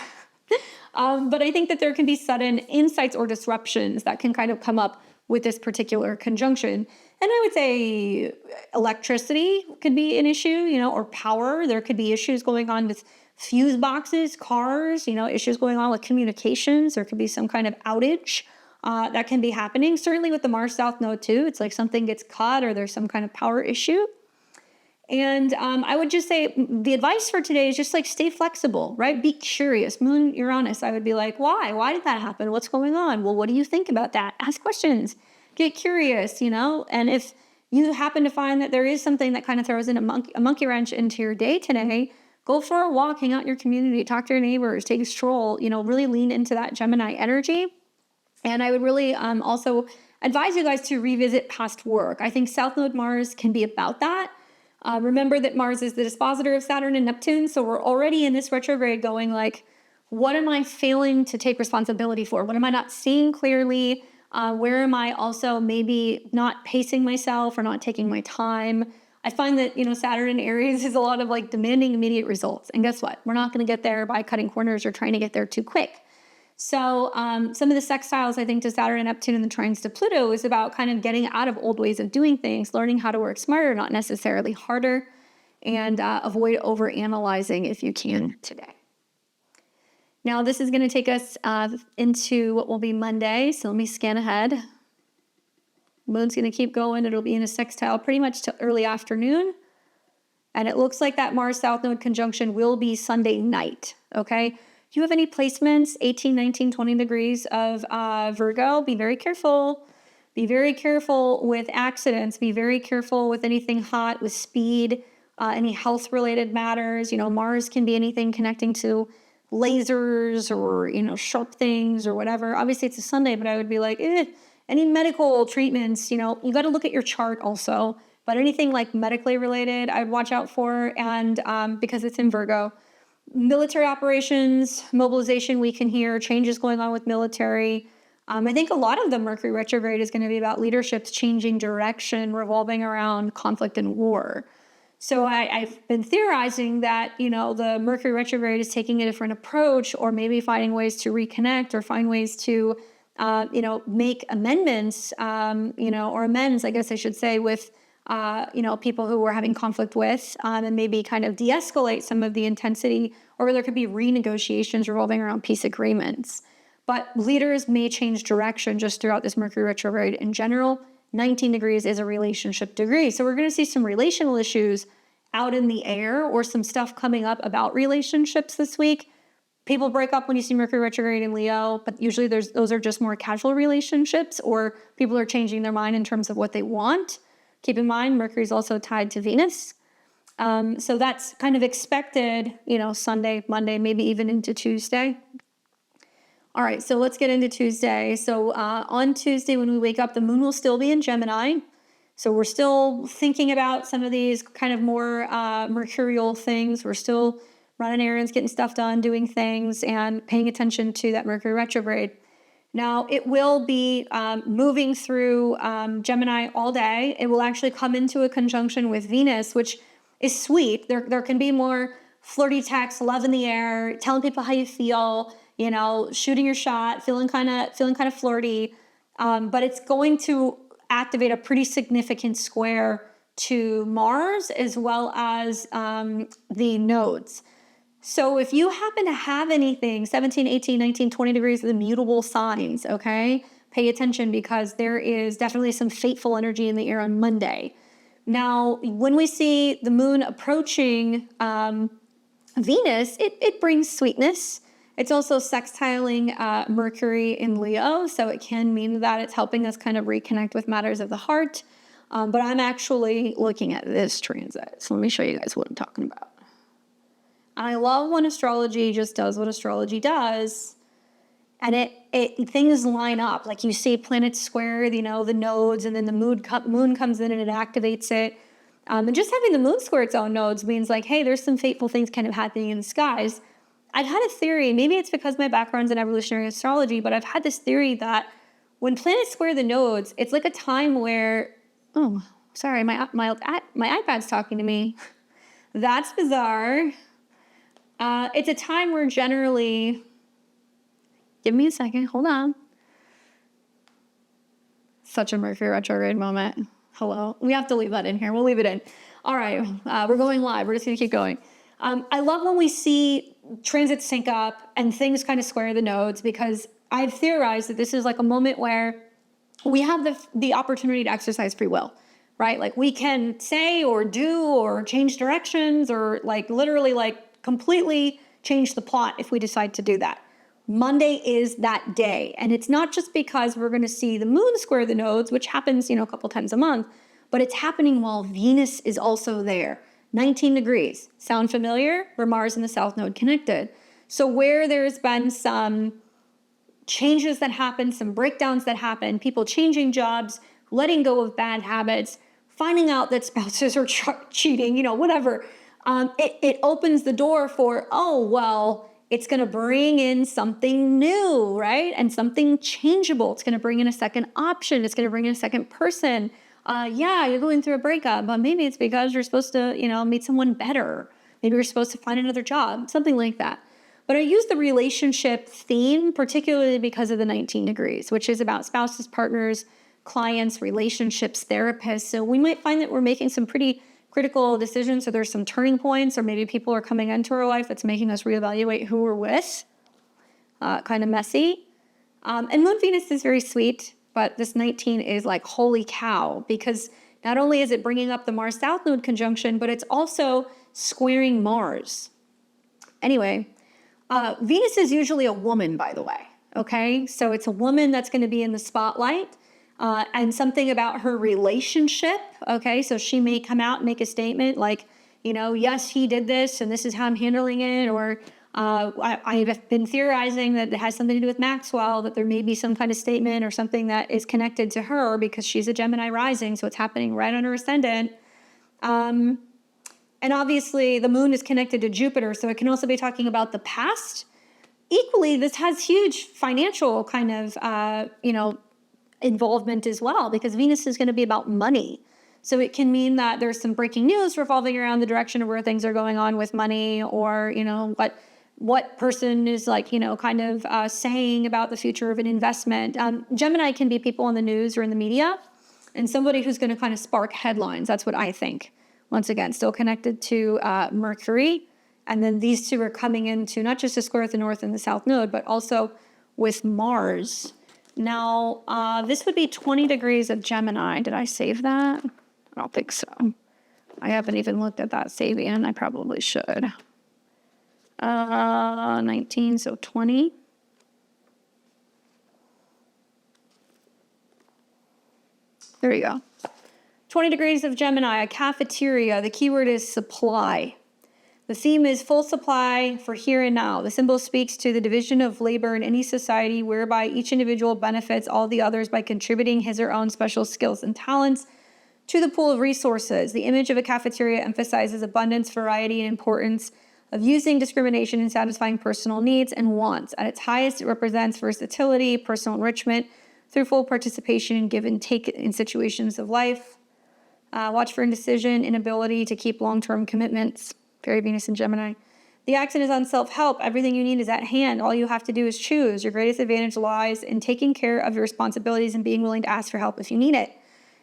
But I think that there can be sudden insights or disruptions that can kind of come up with this particular conjunction. And I would say electricity could be an issue, you know, or power. There could be issues going on with fuse boxes, cars, you know, issues going on with communications. There could be some kind of outage that can be happening. Certainly with the Mars South Node too. It's like something gets cut or there's some kind of power issue. And I would just say the advice for today is just like stay flexible, right? Be curious. Moon Uranus, I would be like, why? Why did that happen? What's going on? Well, what do you think about that? Ask questions. Get curious, you know? And if you happen to find that there is something that kind of throws in a monkey wrench into your day today, go for a walk, hang out in your community, talk to your neighbors, take a stroll, you know, really lean into that Gemini energy. And I would really also advise you guys to revisit past work. I think South Node Mars can be about that. Remember that Mars is the dispositor of Saturn and Neptune. So we're already in this retrograde going like, what am I failing to take responsibility for? What am I not seeing clearly? Where am I also maybe not pacing myself or not taking my time? I find that, you know, Saturn in Aries is a lot of like demanding immediate results. And guess what? We're not going to get there by cutting corners or trying to get there too quick. So some of the sextiles, I think, to Saturn and Neptune and the trines to Pluto is about kind of getting out of old ways of doing things, learning how to work smarter, not necessarily harder, and avoid overanalyzing if you can today. Now, this is going to take us into what will be Monday. So let me scan ahead. Moon's going to keep going. It'll be in a sextile pretty much till early afternoon. And it looks like that Mars South Node conjunction will be Sunday night, okay? If you have any placements, 18, 19, 20 degrees of Virgo, be very careful. Be very careful with accidents. Be very careful with anything hot, with speed, any health-related matters. You know, Mars can be anything connecting to lasers or, you know, sharp things or whatever. Obviously, it's a Sunday, but I would be like, any medical treatments, you know, you got to look at your chart also. But anything like medically related, I'd watch out for. And because it's in Virgo. Military operations, mobilization we can hear, changes going on with military. I think a lot of the Mercury retrograde is going to be about leadership's changing direction, revolving around conflict and war. So I've been theorizing that, the Mercury retrograde is taking a different approach, or maybe finding ways to reconnect or find ways to, make amendments, or amends, I guess I should say, with, people who we're having conflict with, and maybe kind of de-escalate some of the intensity, or there could be renegotiations revolving around peace agreements. But leaders may change direction just throughout this Mercury retrograde in general. 19 degrees is a relationship degree. So we're going to see some relational issues out in the air, or some stuff coming up about relationships this week. People break up when you see Mercury retrograde in Leo, but usually those are just more casual relationships, or people are changing their mind in terms of what they want. Keep in mind, Mercury is also tied to Venus. So that's kind of expected, Sunday, Monday, maybe even into Tuesday. All right, so let's get into Tuesday. So on Tuesday, when we wake up, the moon will still be in Gemini. So we're still thinking about some of these kind of more mercurial things. We're still running errands, getting stuff done, doing things, and paying attention to that Mercury retrograde. Now, it will be moving through Gemini all day. It will actually come into a conjunction with Venus, which is sweet. There can be more flirty texts, love in the air, telling people how you feel, shooting your shot, feeling kind of flirty. But it's going to activate a pretty significant square to Mars, as well as the nodes. So if you happen to have anything 17, 18, 19, 20 degrees of the mutable signs, okay, pay attention, because there is definitely some fateful energy in the air on Monday. Now, when we see the moon approaching Venus, it brings sweetness. It's also sextiling Mercury in Leo, so it can mean that it's helping us kind of reconnect with matters of the heart. But I'm actually looking at this transit, so let me show you guys what I'm talking about. I love when astrology just does what astrology does, and things line up. Like you see planets square, the nodes, and then the moon comes in and it activates it. And just having the moon square its own nodes means like, hey, there's some fateful things kind of happening in the skies. I've had a theory, maybe it's because my background's in evolutionary astrology, but I've had this theory that when planets square the nodes, it's like a time where, oh, sorry, my iPad's talking to me. That's bizarre. It's a time where generally, give me a second, hold on. Such a Mercury retrograde moment. Hello. We have to leave that in here. We'll leave it in. All right, we're going live. We're just going to keep going. I love when we see transits sync up and things kind of square the nodes, because I've theorized that this is like a moment where we have the opportunity to exercise free will, right? Like we can say or do or change directions, or like literally like completely change the plot if we decide to do that. Monday is that day. And it's not just because we're going to see the moon square the nodes, which happens, a couple times a month, but it's happening while Venus is also there. 19 degrees. Sound familiar? Where Mars and the South Node connected. So where there's been some changes that happen, some breakdowns that happen, people changing jobs, letting go of bad habits, finding out that spouses are cheating, whatever. It opens the door for, it's going to bring in something new, right? And something changeable. It's going to bring in a second option. It's going to bring in a second person. You're going through a breakup, but maybe it's because you're supposed to, meet someone better. Maybe you're supposed to find another job, something like that. But I use the relationship theme, particularly because of the 19 degrees, which is about spouses, partners, clients, relationships, therapists. So we might find that we're making some pretty critical decisions. So there's some turning points, or maybe people are coming into our life that's making us reevaluate who we're with. Kind of messy. And Moon Venus is very sweet. But this 19 is like, holy cow, because not only is it bringing up the Mars-South Node conjunction, but it's also squaring Mars. Anyway, Venus is usually a woman, by the way, okay? So it's a woman that's going to be in the spotlight, and something about her relationship, okay? So she may come out and make a statement like, yes, he did this, and this is how I'm handling it, or I've been theorizing that it has something to do with Maxwell, that there may be some kind of statement or something that is connected to her because she's a Gemini rising, so it's happening right on her ascendant. And obviously the moon is connected to Jupiter, so it can also be talking about the past, equally, this has huge financial kind of, involvement as well, because Venus is going to be about money. So it can mean that there's some breaking news revolving around the direction of where things are going on with money, or, what person is saying about the future of an investment. Gemini can be people in the news or in the media, and somebody who's going to kind of spark headlines. That's what I think. Once again, still connected to Mercury. And then these two are coming into not just a square with the North and the South node, but also with Mars. Now, this would be 20 degrees of Gemini. Did I save that? I don't think so. I haven't even looked at that Sabian. I probably should. 19, so 20. There you go. 20 degrees of Gemini, a cafeteria. The keyword is supply. The theme is full supply for here and now. The symbol speaks to the division of labor in any society whereby each individual benefits all the others by contributing his or her own special skills and talents to the pool of resources. The image of a cafeteria emphasizes abundance, variety, and importance of using discrimination in satisfying personal needs and wants. At its highest, it represents versatility, personal enrichment through full participation in give and take in situations of life. Watch for indecision, inability to keep long-term commitments. Very Venus and Gemini. The accent is on self-help. Everything you need is at hand. All you have to do is choose. Your greatest advantage lies in taking care of your responsibilities and being willing to ask for help if you need it.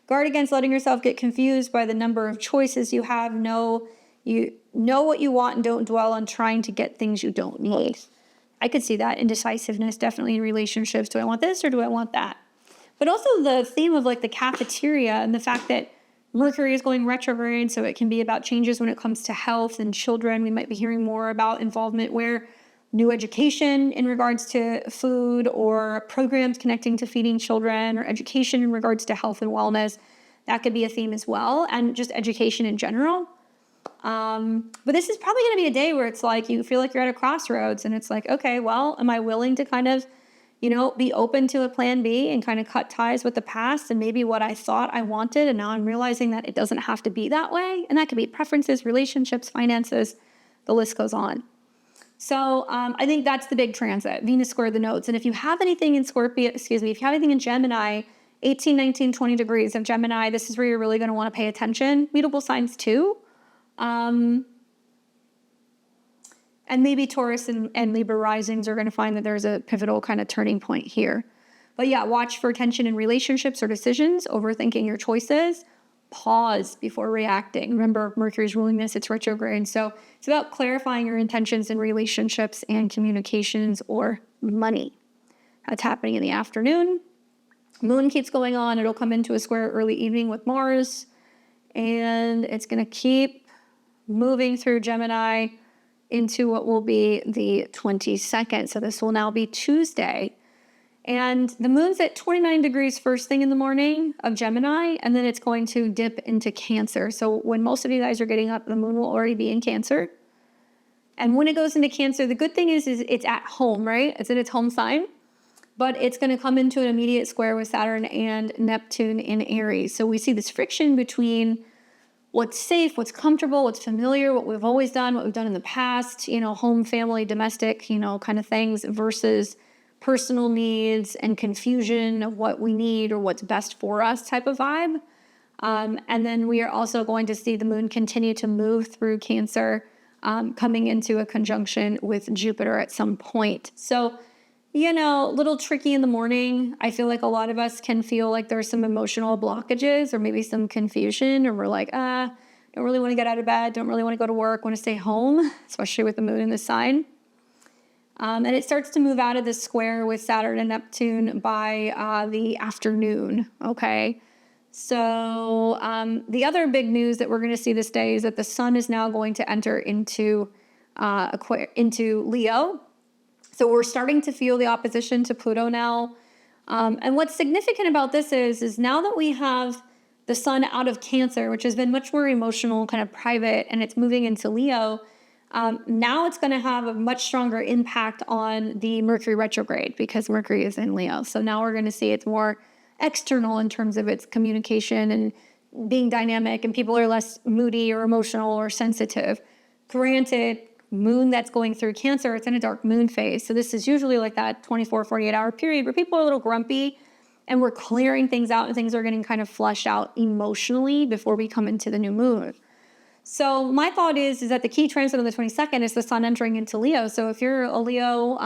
Guard against letting yourself get confused by the number of choices you have. Know what you want and don't dwell on trying to get things you don't need. I could see that indecisiveness definitely in relationships. Do I want this or do I want that? But also the theme of the cafeteria and the fact that Mercury is going retrograde, so it can be about changes when it comes to health and children. We might be hearing more about involvement where new education in regards to food, or programs connecting to feeding children, or education in regards to health and wellness. That could be a theme as well, and just education in general. But this is probably going to be a day where it's you feel like you're at a crossroads, and it's okay, well, am I willing to kind of, be open to a plan B and kind of cut ties with the past and maybe what I thought I wanted, and now I'm realizing that it doesn't have to be that way. And that could be preferences, relationships, finances, the list goes on. So I think that's the big transit, Venus square the nodes. And if you have anything in if you have anything in Gemini, 18, 19, 20 degrees of Gemini, this is where you're really going to want to pay attention. Mutable signs too. And maybe Taurus and Libra risings are going to find that there's a pivotal kind of turning point here. But yeah, watch for tension in relationships or decisions, overthinking your choices. Pause before reacting. Remember, Mercury's ruling this, it's retrograde. So it's about clarifying your intentions in relationships and communications or money. That's happening in the afternoon. Moon keeps going on. It'll come into a square early evening with Mars. And it's going to keep moving through Gemini into what will be the 22nd. So this will now be Tuesday. And the moon's at 29 degrees first thing in the morning of Gemini, and then it's going to dip into Cancer. So when most of you guys are getting up, the moon will already be in Cancer. And when it goes into Cancer, the good thing is it's at home, right? It's in its home sign. But it's going to come into an immediate square with Saturn and Neptune in Aries. So we see this friction between what's safe, what's comfortable, what's familiar, what we've always done, what we've done in the past, home, family, domestic, kind of things, versus personal needs and confusion of what we need or what's best for us type of vibe. And then we are also going to see the moon continue to move through Cancer, coming into a conjunction with Jupiter at some point. So, a little tricky in the morning. I feel like a lot of us can feel like there's some emotional blockages or maybe some confusion, or we're don't really want to get out of bed, don't really want to go to work, want to stay home, especially with the moon in this sign. And it starts to move out of this square with Saturn and Neptune by the afternoon, okay? So the other big news that we're going to see this day is that the sun is now going to enter into Leo. So we're starting to feel the opposition to Pluto now. And what's significant about this is now that we have the sun out of Cancer, which has been much more emotional, kind of private, and it's moving into Leo, now it's going to have a much stronger impact on the Mercury retrograde because Mercury is in Leo. So now we're going to see it's more external in terms of its communication and being dynamic, and people are less moody or emotional or sensitive. Granted, moon that's going through Cancer. It's in a dark moon phase. So this is usually like that 24, 48-hour period where people are a little grumpy and we're clearing things out and things are getting kind of flushed out emotionally before we come into the new moon. So my thought is that the key transit on the 22nd is the sun entering into Leo. So if you're a Leo,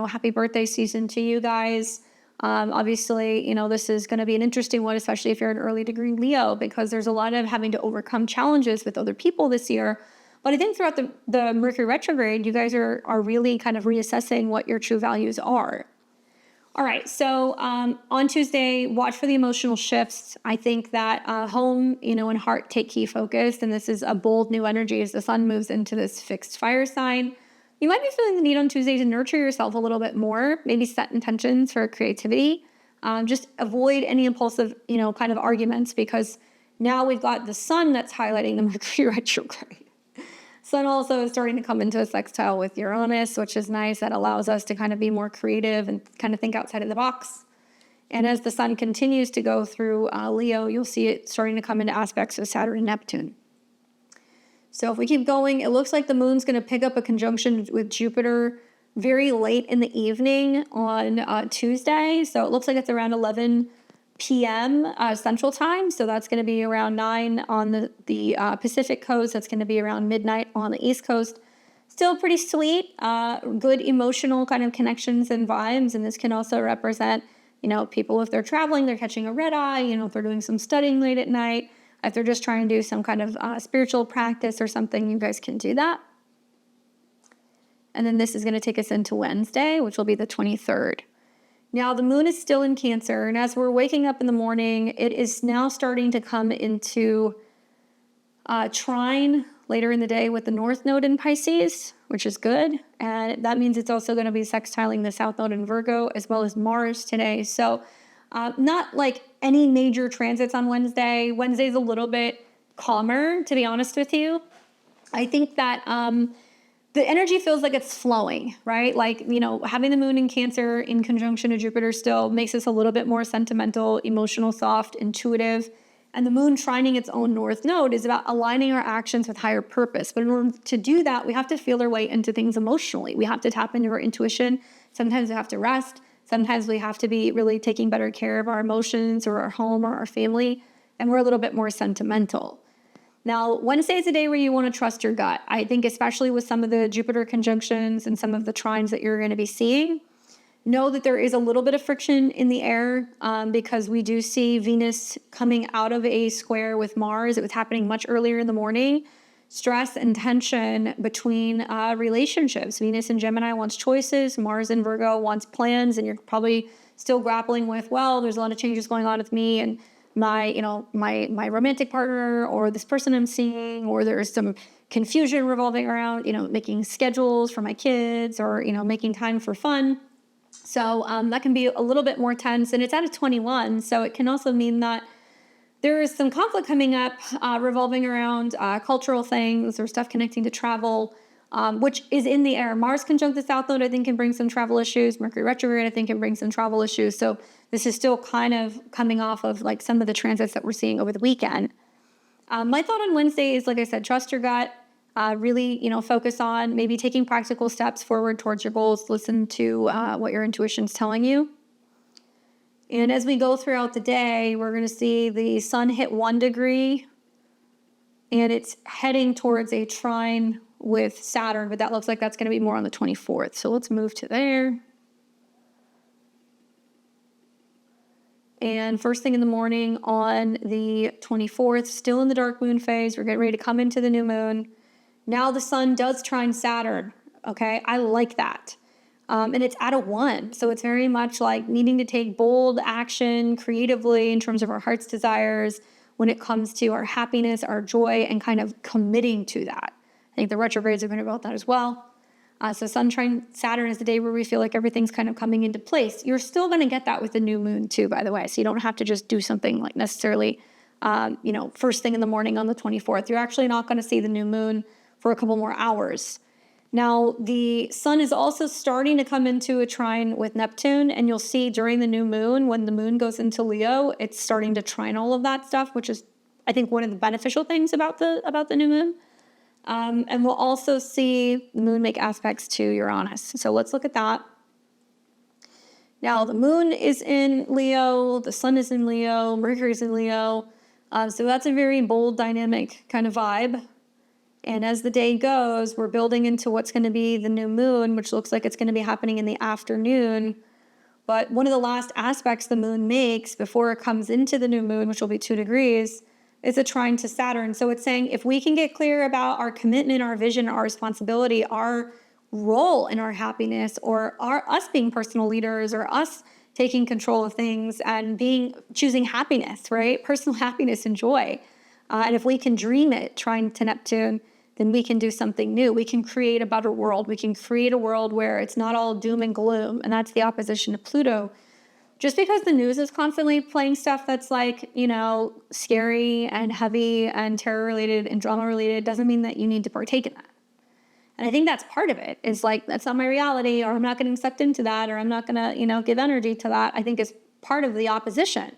happy birthday season to you guys. Obviously, this is going to be an interesting one, especially if you're an early degree Leo, because there's a lot of having to overcome challenges with other people this year. But I think throughout the Mercury retrograde, you guys are really kind of reassessing what your true values are. All right, so on Tuesday, watch for the emotional shifts. I think that home, and heart take key focus, and this is a bold new energy as the sun moves into this fixed fire sign. You might be feeling the need on Tuesday to nurture yourself a little bit more, maybe set intentions for creativity. Just avoid any impulsive, kind of arguments, because now we've got the sun that's highlighting the Mercury retrograde. Sun also is starting to come into a sextile with Uranus, which is nice. That allows us to kind of be more creative and kind of think outside of the box. And as the sun continues to go through Leo, you'll see it starting to come into aspects of Saturn and Neptune. So if we keep going, it looks like the moon's going to pick up a conjunction with Jupiter very late in the evening on Tuesday. So it looks like it's around 11 p.m. Central Time. So that's going to be around 9 on the Pacific Coast. That's going to be around midnight on the East Coast. Still pretty sweet, good emotional kind of connections and vibes. And this can also represent, people if they're traveling, they're catching a red eye, if they're doing some studying late at night, if they're just trying to do some kind of spiritual practice or something, you guys can do that. And then this is going to take us into Wednesday, which will be the 23rd. Now, the moon is still in Cancer, and as we're waking up in the morning, it is now starting to come into trine later in the day with the North Node in Pisces, which is good. And that means it's also going to be sextiling the South Node in Virgo, as well as Mars today. So not like any major transits on Wednesday. Wednesday's a little bit calmer, to be honest with you. I think that the energy feels like it's flowing, right? Like, having the moon in Cancer in conjunction to Jupiter still makes us a little bit more sentimental, emotional, soft, intuitive. And the moon trining its own North Node is about aligning our actions with higher purpose. But in order to do that, we have to feel our way into things emotionally. We have to tap into our intuition. Sometimes we have to rest. Sometimes we have to be really taking better care of our emotions or our home or our family. And we're a little bit more sentimental. Now, Wednesday is a day where you want to trust your gut. I think especially with some of the Jupiter conjunctions and some of the trines that you're going to be seeing, know that there is a little bit of friction in the air because we do see Venus coming out of a square with Mars. It was happening much earlier in the morning. Stress and tension between relationships. Venus in Gemini wants choices. Mars in Virgo wants plans. And you're probably still grappling with, well, there's a lot of changes going on with me and my romantic partner or this person I'm seeing, or there's some confusion revolving around, making schedules for my kids or, making time for fun. So that can be a little bit more tense, and it's at a 21. So it can also mean that there is some conflict coming up revolving around cultural things or stuff connecting to travel, which is in the air. Mars conjunct the South Node, I think, can bring some travel issues. Mercury retrograde, I think, can bring some travel issues. So this is still kind of coming off of like some of the transits that we're seeing over the weekend. My thought on Wednesday is, like I said, trust your gut. Really, focus on maybe taking practical steps forward towards your goals. Listen to what your intuition's telling you. And as we go throughout the day, we're going to see the sun hit 1 degree, and it's heading towards a trine with Saturn, but that looks like that's going to be more on the 24th. So let's move to there. And first thing in the morning on the 24th, still in the dark moon phase, we're getting ready to come into the new moon. Now the sun does trine Saturn, okay? I like that. And it's at a 1, so it's very much like needing to take bold action creatively in terms of our heart's desires when it comes to our happiness, our joy, and kind of committing to that. I think the retrogrades have been about that as well. So Sun trine Saturn is the day where we feel like everything's kind of coming into place. You're still going to get that with the new moon too, by the way. So you don't have to just do something like necessarily, first thing in the morning on the 24th. You're actually not going to see the new moon for a couple more hours. Now, the sun is also starting to come into a trine with Neptune, and you'll see during the new moon, when the moon goes into Leo, it's starting to trine all of that stuff, which is, I think, one of the beneficial things about the new moon. And we'll also see the moon make aspects to Uranus. So let's look at that. Now, the moon is in Leo, the sun is in Leo, Mercury's in Leo. So that's a very bold, dynamic kind of vibe. And as the day goes, we're building into what's going to be the new moon, which looks like it's going to be happening in the afternoon. But one of the last aspects the moon makes before it comes into the new moon, which will be 2 degrees, is a trine to Saturn. So it's saying if we can get clear about our commitment, our vision, our responsibility, our role in our happiness, or us being personal leaders, or us taking control of things and choosing happiness, right? Personal happiness and joy. And if we can dream it, trine to Neptune, then we can do something new. We can create a better world. We can create a world where it's not all doom and gloom. And that's the opposition to Pluto. Just because the news is constantly playing stuff that's like, scary and heavy and terror related and drama related doesn't mean that you need to partake in that. And I think that's part of it. It's like, that's not my reality, or I'm not getting sucked into that, or I'm not going to, give energy to that. I think is part of the opposition.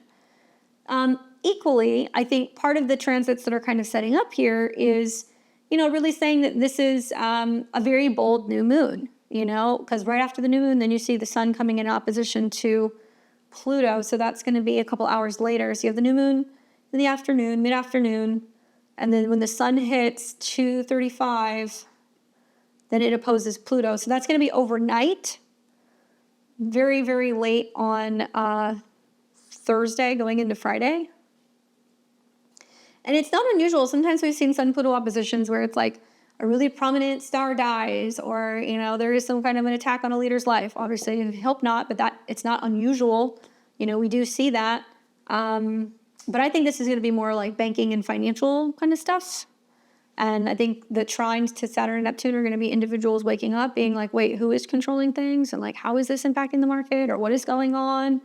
Equally, I think part of the transits that are kind of setting up here is, really saying that this is a very bold new moon, because right after the new moon, then you see the sun coming in opposition to Pluto. So that's going to be a couple hours later. So you have the new moon in the afternoon, mid-afternoon, and then when the sun hits 2:35, then it opposes Pluto. So that's going to be overnight, very, very late on Thursday going into Friday. And it's not unusual. Sometimes we've seen Sun-Pluto oppositions where it's like a really prominent star dies, or, there is some kind of an attack on a leader's life. Obviously, I hope not, but it's not unusual. We do see that. But I think this is going to be more like banking and financial kind of stuff. And I think the trines to Saturn and Neptune are going to be individuals waking up being like, wait, who is controlling things? And like, how is this impacting the market, or what is going on?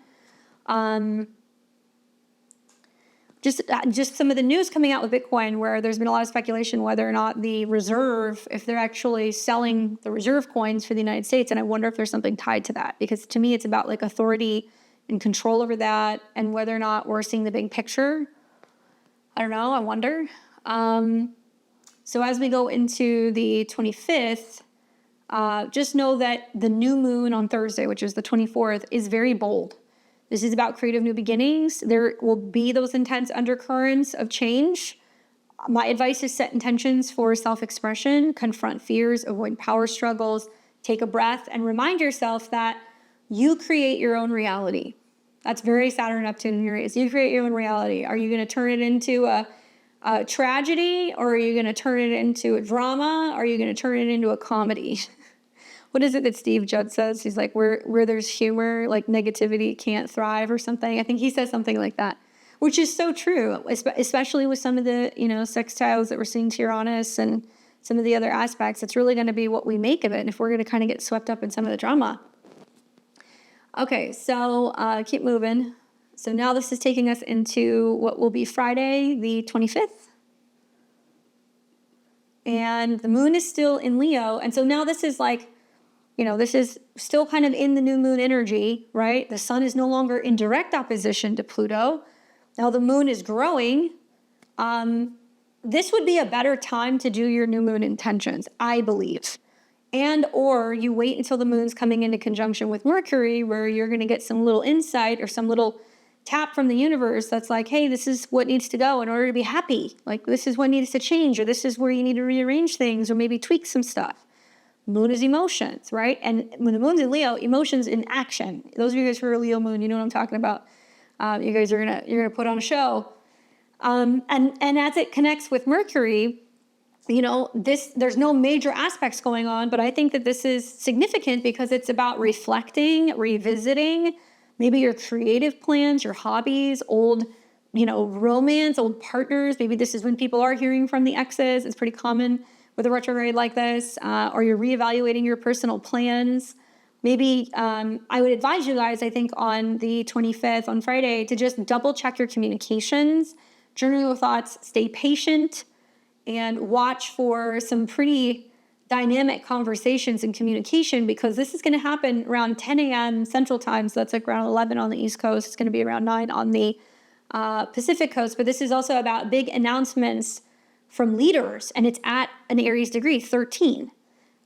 Just some of the news coming out with Bitcoin, where there's been a lot of speculation whether or not the reserve, if they're actually selling the reserve coins for the United States. And I wonder if there's something tied to that, because to me, it's about like authority and control over that, and whether or not we're seeing the big picture. I don't know. I wonder. So as we go into the 25th, just know that the new moon on Thursday, which is the 24th, is very bold. This is about creative new beginnings. There will be those intense undercurrents of change. My advice is set intentions for self-expression, confront fears, avoid power struggles, take a breath, and remind yourself that you create your own reality. That's very Saturn, Neptune, and Aries. You create your own reality. Are you going to turn it into a tragedy, or are you going to turn it into a drama? Or are you going to turn it into a comedy? What is it that Steve Judd says? He's like, where there's humor, like negativity can't thrive or something. I think he says something like that, which is so true, especially with some of the, sextiles that we're seeing to Uranus and some of the other aspects. It's really going to be what we make of it, and if we're going to kind of get swept up in some of the drama. Okay, so keep moving. So now this is taking us into what will be Friday, the 25th. And the moon is still in Leo. And so now this is like, this is still kind of in the new moon energy, right? The sun is no longer in direct opposition to Pluto. Now the moon is growing. This would be a better time to do your new moon intentions, I believe. And or you wait until the moon's coming into conjunction with Mercury, where you're going to get some little insight or some little tap from the universe that's like, hey, this is what needs to go in order to be happy. Like, this is what needs to change, or this is where you need to rearrange things, or maybe tweak some stuff. Moon is emotions, right? And when the moon's in Leo, emotions in action. Those of you guys who are Leo moon, you know what I'm talking about. You guys are you're gonna put on a show. And as it connects with Mercury, there's no major aspects going on, but I think that this is significant because it's about reflecting, revisiting, maybe your creative plans, your hobbies, old, romance, old partners. Maybe this is when people are hearing from the exes. It's pretty common with a retrograde like this, or you're reevaluating your personal plans. Maybe I would advise you guys, I think on the 25th, on Friday, to just double check your communications, journal your thoughts, stay patient, and watch for some pretty dynamic conversations and communication, because this is going to happen around 10 a.m. Central Time. So that's like around 11 on the East Coast. It's going to be around 9 on the Pacific Coast. But this is also about big announcements from leaders, and it's at an Aries degree, 13.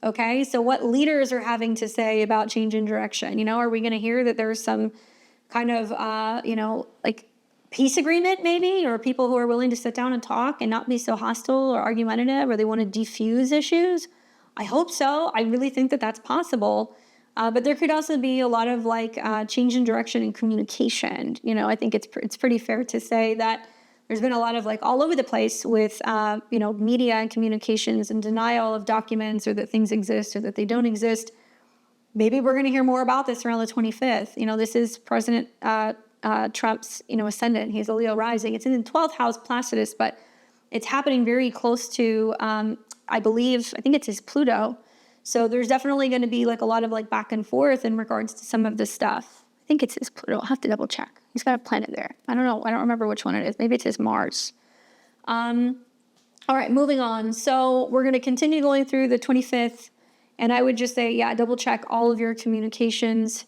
Okay, so what leaders are having to say about change in direction? You know, are we going to hear that there's some kind of, like peace agreement maybe, or people who are willing to sit down and talk and not be so hostile or argumentative, or they want to diffuse issues? I hope so. I really think that that's possible. But there could also be a lot of like change in direction in communication. You know, I think it's pretty fair to say that there's been a lot of like all over the place with, media and communications and denial of documents, or that things exist or that they don't exist. Maybe we're going to hear more about this around the 25th. You know, this is President Trump's, ascendant. He's a Leo rising. It's in the 12th house Placidus, but it's happening very close to, I think it's his Pluto. So there's definitely going to be like a lot of like back and forth in regards to some of this stuff. I think it's his Pluto. I'll have to double check. He's got a planet there. I don't know. I don't remember which one it is. Maybe it's his Mars. All right, moving on. So we're going to continue going through the 25th. And I would just say, double check all of your communications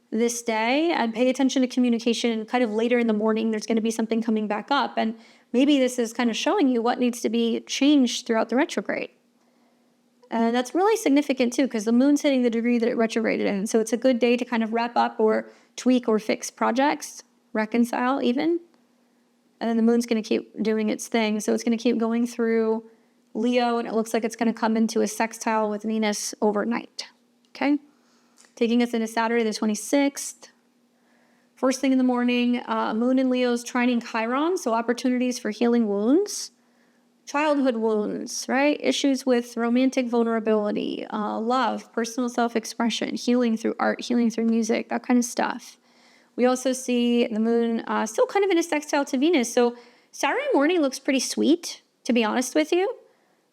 this day and pay attention to communication kind of later in the morning. There's going to be something coming back up. And maybe this is kind of showing you what needs to be changed throughout the retrograde. And that's really significant too, because the moon's hitting the degree that it retrograded in. So it's a good day to kind of wrap up or tweak or fix projects, reconcile even. And then the moon's going to keep doing its thing. So it's going to keep going through Leo, and it looks like it's going to come into a sextile with Venus overnight. Okay? Taking us into Saturday the 26th. First thing in the morning, moon in Leo's trining Chiron, so opportunities for healing wounds. Childhood wounds, right? Issues with romantic vulnerability, love, personal self-expression, healing through art, healing through music, that kind of stuff. We also see the moon still kind of in a sextile to Venus. So Saturday morning looks pretty sweet, to be honest with you.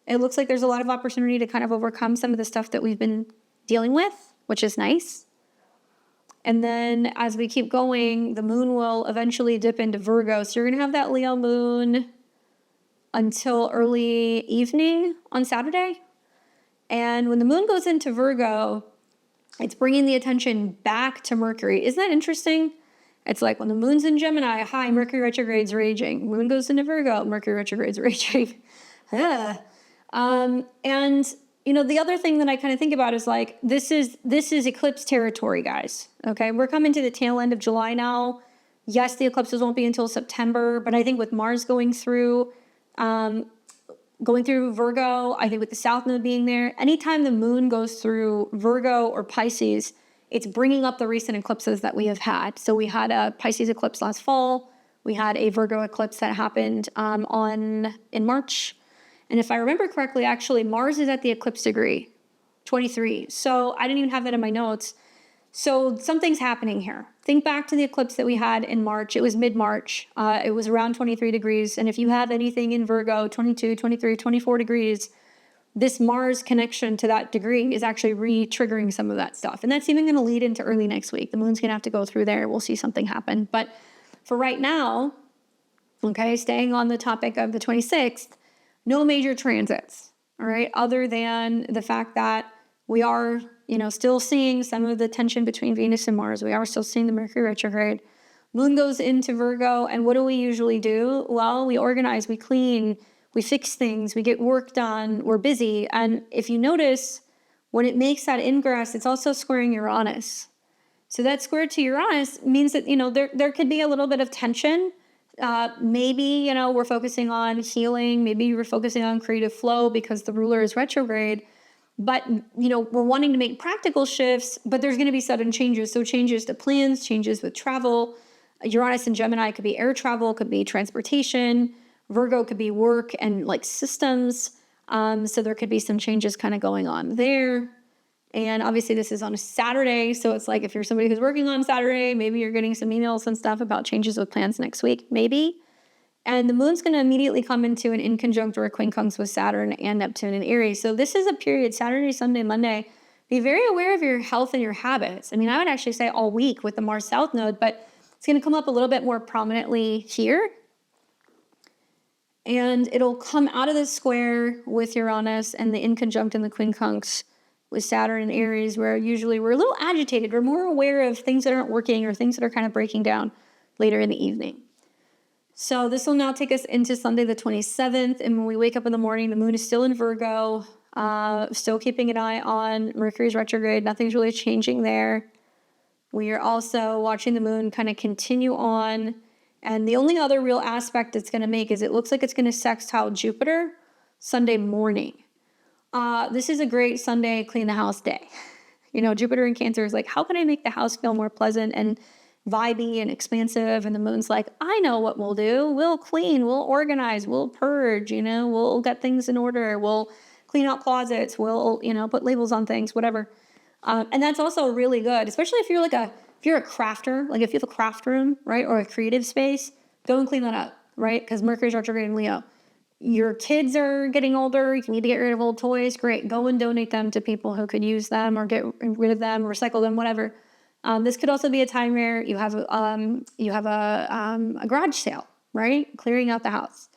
It looks like there's a lot of opportunity to kind of overcome some of the stuff that we've been dealing with, which is nice. And then as we keep going, the moon will eventually dip into Virgo. So you're going to have that Leo moon until early evening on Saturday. And when the moon goes into Virgo, it's bringing the attention back to Mercury. Isn't that interesting? It's like when the moon's in Gemini, hi, Mercury retrograde's raging. Moon goes into Virgo, Mercury retrograde's raging. The other thing that I kind of think about is like, this is eclipse territory, guys. Okay, we're coming to the tail end of July now. Yes, the eclipses won't be until September, but I think with Mars going through Virgo, I think with the South Node being there, anytime the moon goes through Virgo or Pisces, it's bringing up the recent eclipses that we have had. So we had a Pisces eclipse last fall. We had a Virgo eclipse that happened in March. And if I remember correctly, actually, Mars is at the eclipse degree, 23. So I didn't even have that in my notes. So something's happening here. Think back to the eclipse that we had in March. It was mid-March. It was around 23 degrees. And if you have anything in Virgo, 22, 23, 24 degrees, this Mars connection to that degree is actually re-triggering some of that stuff. And that's even going to lead into early next week. The moon's going to have to go through there. We'll see something happen. But for right now, okay, staying on the topic of the 26th, no major transits, all right, other than the fact that we are, still seeing some of the tension between Venus and Mars. We are still seeing the Mercury retrograde. Moon goes into Virgo, and what do we usually do? Well, we organize, we clean, we fix things, we get work done, we're busy. And if you notice, when it makes that ingress, it's also squaring Uranus. So that square to Uranus means that, there could be a little bit of tension. Maybe, we're focusing on healing. Maybe we're focusing on creative flow because the ruler is retrograde. But, we're wanting to make practical shifts, but there's going to be sudden changes. So changes to plans, changes with travel. Uranus and Gemini could be air travel, could be transportation. Virgo could be work and like systems. So there could be some changes kind of going on there. And obviously this is on a Saturday. So it's like if you're somebody who's working on Saturday, maybe you're getting some emails and stuff about changes with plans next week, maybe. And the moon's going to immediately come into an in conjunct or a quincunx with Saturn and Neptune in Aries. So this is a period, Saturday, Sunday, Monday. Be very aware of your health and your habits. I mean, I would actually say all week with the Mars South Node, but it's going to come up a little bit more prominently here. And it'll come out of the square with Uranus and the in conjunct and the quincunx with Saturn and Aries, where usually we're a little agitated. We're more aware of things that aren't working or things that are kind of breaking down later in the evening. So this will now take us into Sunday the 27th. And when we wake up in the morning, the moon is still in Virgo, still keeping an eye on Mercury's retrograde. Nothing's really changing there. We are also watching the moon kind of continue on. And the only other real aspect it's going to make is it looks like it's going to sextile Jupiter Sunday morning. This is a great Sunday clean the house day. You know, Jupiter in Cancer is like, how can I make the house feel more pleasant and vibey and expansive? And the moon's like, I know what we'll do. We'll clean, we'll organize, we'll purge, you know, we'll get things in order. We'll clean out closets. We'll, you know, put labels on things, whatever. And that's also really good, especially if you're if you're a crafter, like if you have a craft room, right? Or a creative space, go and clean that up, right? Because Mercury's retrograde in Leo. Your kids are getting older. You need to get rid of old toys. Great. Go and donate them to people who could use them or get rid of them, recycle them, whatever. This could also be a time where you have a garage sale, right? Clearing out the house.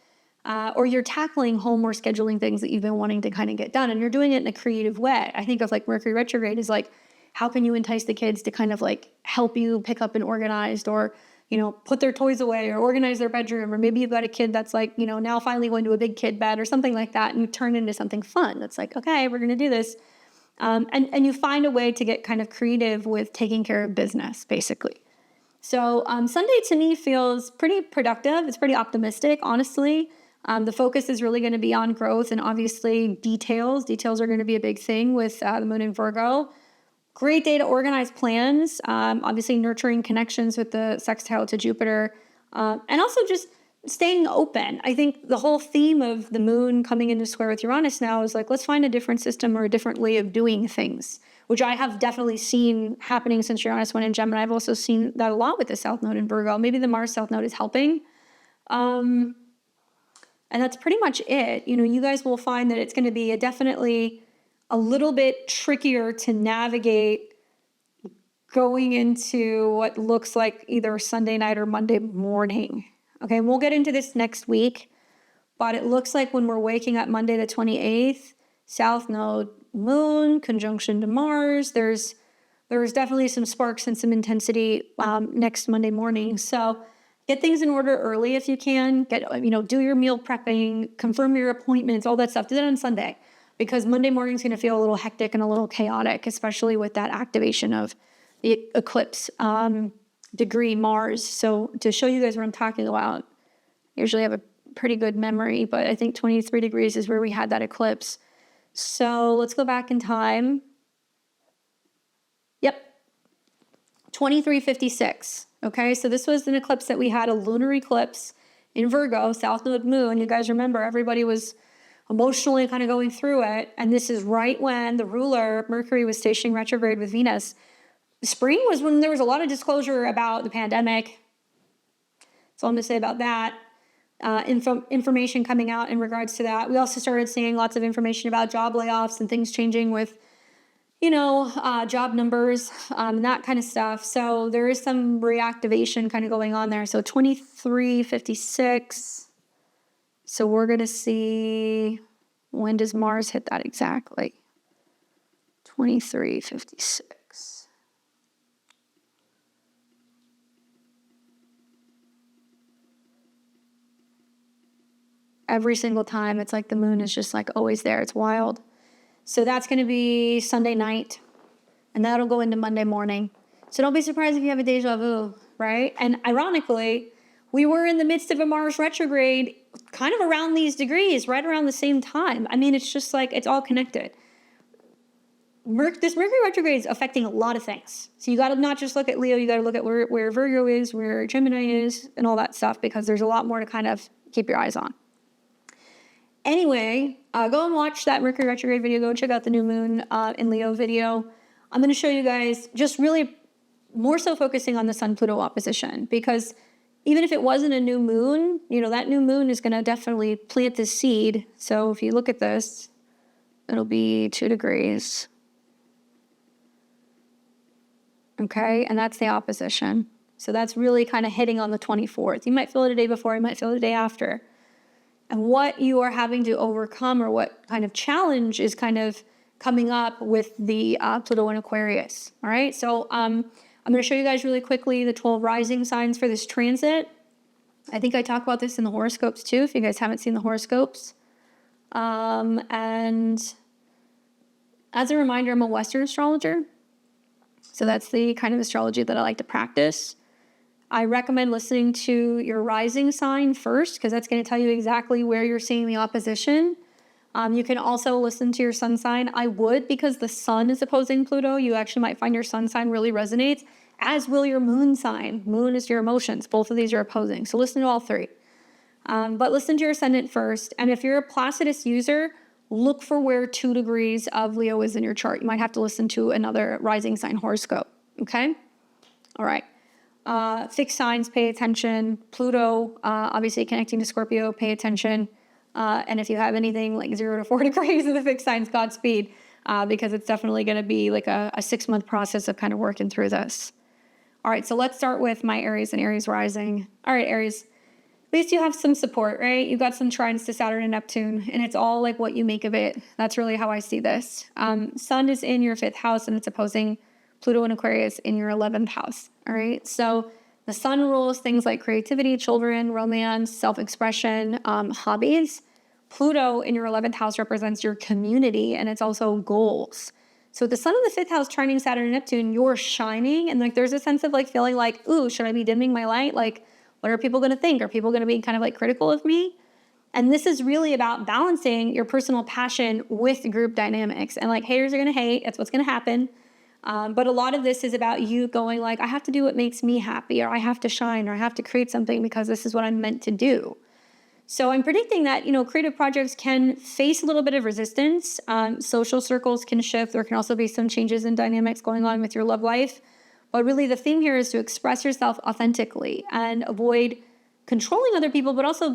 Or you're tackling home or scheduling things that you've been wanting to kind of get done, and you're doing it in a creative way. I think of like Mercury retrograde is like, how can you entice the kids to kind of like help you pick up and organize, or, you know, put their toys away or organize their bedroom, or maybe you've got a kid that's like, you know, now finally going to a big kid bed or something like that, and you turn into something fun. That's like, okay, we're going to do this. And you find a way to get kind of creative with taking care of business, basically. So Sunday to me feels pretty productive. It's pretty optimistic, honestly. The focus is really going to be on growth and obviously details. Details are going to be a big thing with the moon in Virgo. Great day to organize plans. Obviously nurturing connections with the sextile to Jupiter. And also just staying open. I think the whole theme of the moon coming into square with Uranus now is like, let's find a different system or a different way of doing things, which I have definitely seen happening since Uranus went in Gemini. I've also seen that a lot with the South Node in Virgo. Maybe the Mars South Node is helping. And that's pretty much it. You know, you guys will find that it's going to be definitely a little bit trickier to navigate going into what looks like either Sunday night or Monday morning. Okay, we'll get into this next week, but it looks like when we're waking up Monday the 28th, South Node moon, conjunction to Mars, there's definitely some sparks and some intensity next Monday morning. So get things in order early if you can. Do your meal prepping, confirm your appointments, all that stuff. Do that on Sunday, because Monday morning is going to feel a little hectic and a little chaotic, especially with that activation of the eclipse degree Mars. So to show you guys what I'm talking about, I usually have a pretty good memory, but I think 23 degrees is where we had that eclipse. So let's go back in time. Yep, 2356. Okay, so this was an eclipse that we had, a lunar eclipse in Virgo, South Node moon. You guys remember, everybody was emotionally kind of going through it. And this is right when the ruler, Mercury, was stationing retrograde with Venus. Spring was when there was a lot of disclosure about the pandemic. That's all I'm going to say about that. Information coming out in regards to that. We also started seeing lots of information about job layoffs and things changing with, job numbers, and that kind of stuff. So there is some reactivation kind of going on there. So 2356. So we're going to see, when does Mars hit that exactly? 2356. Every single time, it's like the moon is just like always there. It's wild. So that's going to be Sunday night, and that'll go into Monday morning. So don't be surprised if you have a deja vu, right? And ironically, we were in the midst of a Mars retrograde kind of around these degrees, right around the same time. I mean, it's just like, it's all connected. This Mercury retrograde is affecting a lot of things. So you got to not just look at Leo, you got to look at where Virgo is, where Gemini is, and all that stuff, because there's a lot more to kind of keep your eyes on. Anyway, go and watch that Mercury retrograde video. Go check out the new moon in Leo video. I'm going to show you guys just really more so focusing on the Sun-Pluto opposition, because even if it wasn't a new moon, that new moon is going to definitely plant this seed. So if you look at this, it'll be 2 degrees. Okay, and that's the opposition. So that's really kind of hitting on the 24th. You might feel it a day before, you might feel it a day after. And what you are having to overcome, or what kind of challenge is kind of coming up with the Pluto in Aquarius. All right, so I'm going to show you guys really quickly the 12 rising signs for this transit. I think I talk about this in the horoscopes too, if you guys haven't seen the horoscopes. And as a reminder, I'm a Western astrologer. So that's the kind of astrology that I like to practice. I recommend listening to your rising sign first, because that's going to tell you exactly where you're seeing the opposition. You can also listen to your sun sign. I would, because the sun is opposing Pluto. You actually might find your sun sign really resonates, as will your moon sign. Moon is your emotions. Both of these are opposing. So listen to all three. But listen to your ascendant first. And if you're a Placidus user, look for where 2 degrees of Leo is in your chart. You might have to listen to another rising sign horoscope. Okay? All right. Fixed signs, pay attention. Pluto, obviously connecting to Scorpio, pay attention. And if you have anything like 0 to 4 degrees of the fixed signs, Godspeed, because it's definitely going to be like a 6-month process of kind of working through this. All right, so let's start with my Aries and Aries rising. All right, Aries, at least you have some support, right? You've got some trines to Saturn and Neptune, and it's all like what you make of it. That's really how I see this. Sun is in your 5th house, and it's opposing Pluto and Aquarius in your 11th house. All right, so the sun rules things like creativity, children, romance, self-expression, hobbies. Pluto in your 11th house represents your community, and it's also goals. So the sun in the 5th house trining Saturn and Neptune, you're shining, and like there's a sense of like feeling like, ooh, should I be dimming my light? Like, what are people going to think? Are people going to be kind of like critical of me? And this is really about balancing your personal passion with group dynamics. And like haters are going to hate. That's what's going to happen. But a lot of this is about you going like, I have to do what makes me happy, or I have to shine, or I have to create something because this is what I'm meant to do. So I'm predicting that, creative projects can face a little bit of resistance. Social circles can shift. There can also be some changes in dynamics going on with your love life. But really the theme here is to express yourself authentically and avoid controlling other people, but also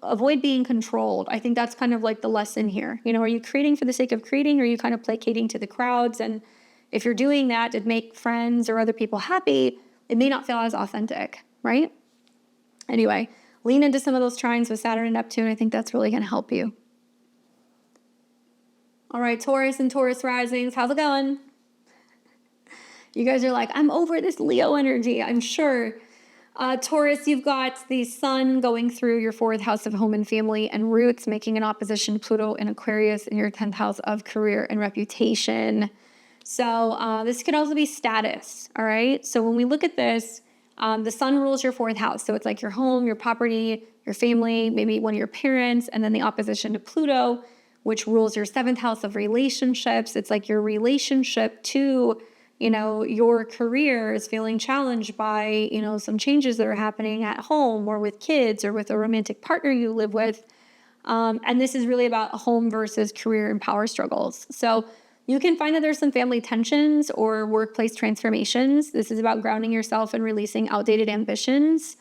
avoid being controlled. I think that's kind of like the lesson here. Are you creating for the sake of creating, or are you kind of placating to the crowds? And if you're doing that to make friends or other people happy, it may not feel as authentic, right? Anyway, lean into some of those trines with Saturn and Neptune. I think that's really going to help you. All right, Taurus and Taurus risings. How's it going? You guys are like, I'm over this Leo energy, I'm sure. Taurus, you've got the sun going through your 4th house of home and family and roots, making an opposition to Pluto and Aquarius in your 10th house of career and reputation. So this could also be status, all right? So when we look at this, the sun rules your 4th house. So it's like your home, your property, your family, maybe one of your parents, and then the opposition to Pluto, which rules your 7th house of relationships. It's like your relationship to, your career is feeling challenged by, some changes that are happening at home or with kids or with a romantic partner you live with. And this is really about home versus career and power struggles. So you can find that there's some family tensions or workplace transformations. This is about grounding yourself and releasing outdated ambitions.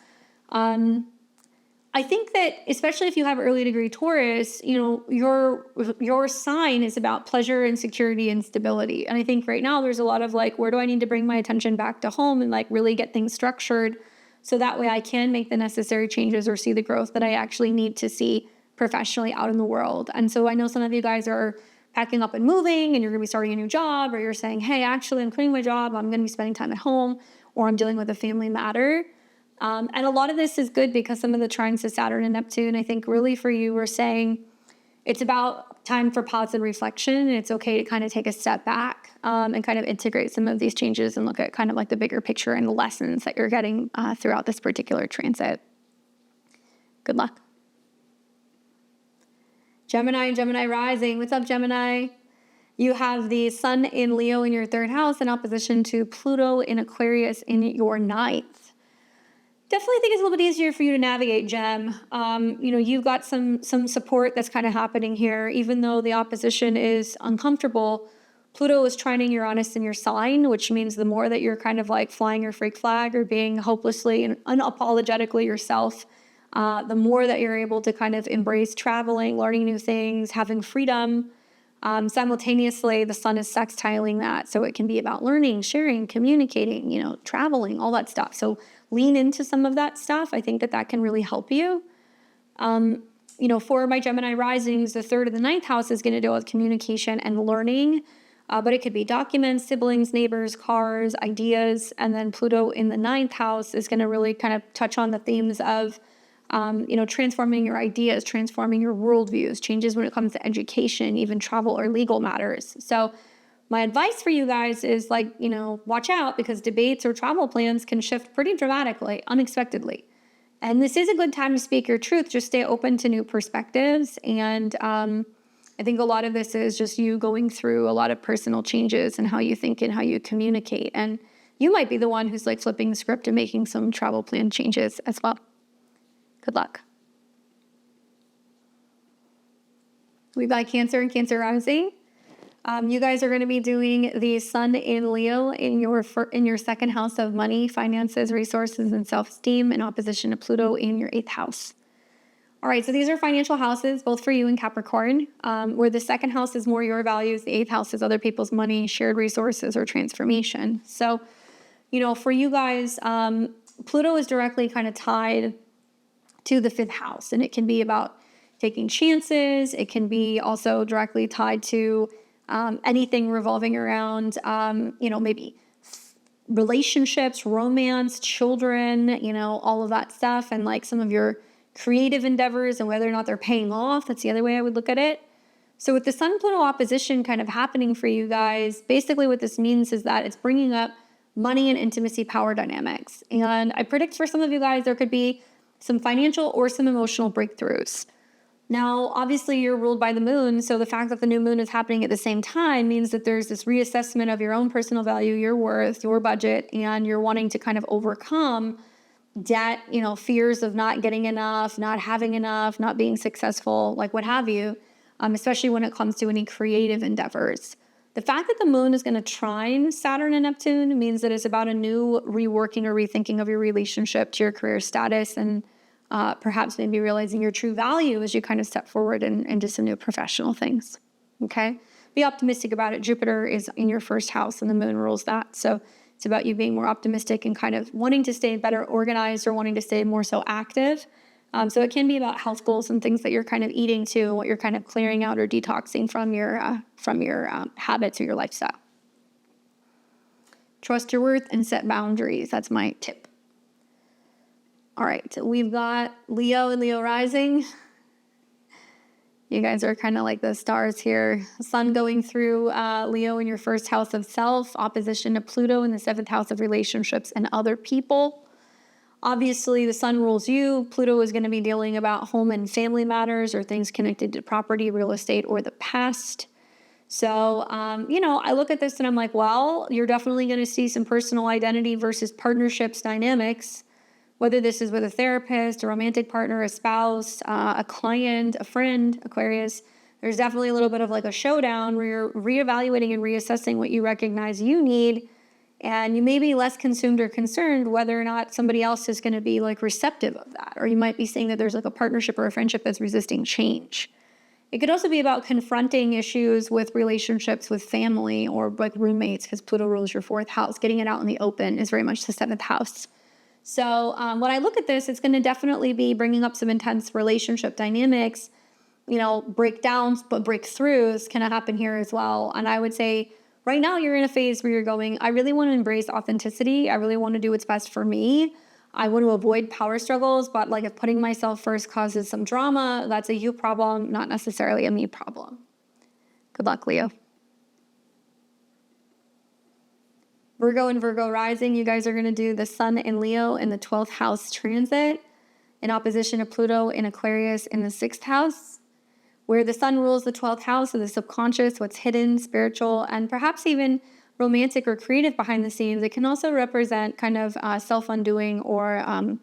I think that especially if you have early degree Taurus, your sign is about pleasure and security and stability. And I think right now there's a lot of like, where do I need to bring my attention back to home and like really get things structured so that way I can make the necessary changes or see the growth that I actually need to see professionally out in the world. And so I know some of you guys are packing up and moving and you're going to be starting a new job, or you're saying, hey, actually I'm quitting my job. I'm going to be spending time at home, or I'm dealing with a family matter. And a lot of this is good because some of the trines to Saturn and Neptune, I think really for you, we're saying it's about time for pause and reflection. And it's okay to kind of take a step back and kind of integrate some of these changes and look at kind of like the bigger picture and the lessons that you're getting throughout this particular transit. Good luck. Gemini and Gemini rising. What's up, Gemini? You have the sun in Leo in your 3rd house in opposition to Pluto in Aquarius in your 9th. Definitely think it's a little bit easier for you to navigate, Gem. You've got some support that's kind of happening here, even though the opposition is uncomfortable. Pluto is trining Uranus in your sign, which means the more that you're kind of like flying your freak flag or being hopelessly and unapologetically yourself, the more that you're able to kind of embrace traveling, learning new things, having freedom. Simultaneously, the sun is sextiling that. So it can be about learning, sharing, communicating, traveling, all that stuff. So lean into some of that stuff. I think that can really help you. For my Gemini risings, the 3rd and the 9th house is going to deal with communication and learning. But it could be documents, siblings, neighbors, cars, ideas. And then Pluto in the 9th house is going to really kind of touch on the themes of transforming your ideas, transforming your worldviews, changes when it comes to education, even travel or legal matters. So my advice for you guys is watch out, because debates or travel plans can shift pretty dramatically, unexpectedly. And this is a good time to speak your truth. Just stay open to new perspectives. And I think a lot of this is just you going through a lot of personal changes and how you think and how you communicate. And you might be the one who's flipping the script and making some travel plan changes as well. Good luck. We've got Cancer and Cancer rising. You guys are going to be doing the Sun in Leo in your second house of money, finances, resources, and self-esteem, in opposition to Pluto in your 8th house. All right, so these are financial houses, both for you and Capricorn, where the second house is more your values, the 8th house is other people's money, shared resources, or transformation. So, for you guys, Pluto is directly kind of tied to the 5th house, and it can be about taking chances. It can be also directly tied to anything revolving around, maybe relationships, romance, children, all of that stuff, and some of your creative endeavors and whether or not they're paying off. That's the other way I would look at it. So with the Sun-Pluto opposition kind of happening for you guys, basically what this means is that it's bringing up money and intimacy power dynamics. And I predict for some of you guys, there could be some financial or some emotional breakthroughs. Now, obviously, you're ruled by the moon, so the fact that the new moon is happening at the same time means that there's this reassessment of your own personal value, your worth, your budget, and you're wanting to kind of overcome debt, fears of not getting enough, not having enough, not being successful, what have you, especially when it comes to any creative endeavors. The fact that the moon is going to trine Saturn and Neptune means that it's about a new reworking or rethinking of your relationship to your career status, and perhaps maybe realizing your true value as you kind of step forward into some new professional things. Okay? Be optimistic about it. Jupiter is in your 1st house and the moon rules that. So it's about you being more optimistic and kind of wanting to stay better organized or wanting to stay more so active. So it can be about health goals and things that you're kind of eating to, and what you're kind of clearing out or detoxing from your habits or your lifestyle. Trust your worth and set boundaries. That's my tip. All right, we've got Leo and Leo rising. You guys are kind of like the stars here. Sun going through Leo in your 1st house of self, opposition to Pluto in the 7th house of relationships and other people. Obviously, the Sun rules you. Pluto is going to be dealing about home and family matters or things connected to property, real estate, or the past. So, I look at this and I'm like, well, you're definitely going to see some personal identity versus partnerships dynamics. Whether this is with a therapist, a romantic partner, a spouse, a client, a friend, Aquarius, there's definitely a little bit of a showdown where you're reevaluating and reassessing what you recognize you need. And you may be less consumed or concerned whether or not somebody else is going to be receptive of that. Or you might be seeing that there's a partnership or a friendship that's resisting change. It could also be about confronting issues with relationships with family or roommates, because Pluto rules your 4th house. Getting it out in the open is very much the 7th house. So when I look at this, it's going to definitely be bringing up some intense relationship dynamics. Breakdowns, but breakthroughs can happen here as well. And I would say right now you're in a phase where you're going, I really want to embrace authenticity. I really want to do what's best for me. I want to avoid power struggles, but if putting myself first causes some drama, that's a you problem, not necessarily a me problem. Good luck, Leo. Virgo and Virgo rising, you guys are going to do the Sun in Leo in the 12th house transit in opposition to Pluto in Aquarius in the 6th house, where the Sun rules the 12th house of the subconscious, what's hidden, spiritual, and perhaps even romantic or creative behind the scenes. It can also represent kind of self-undoing or,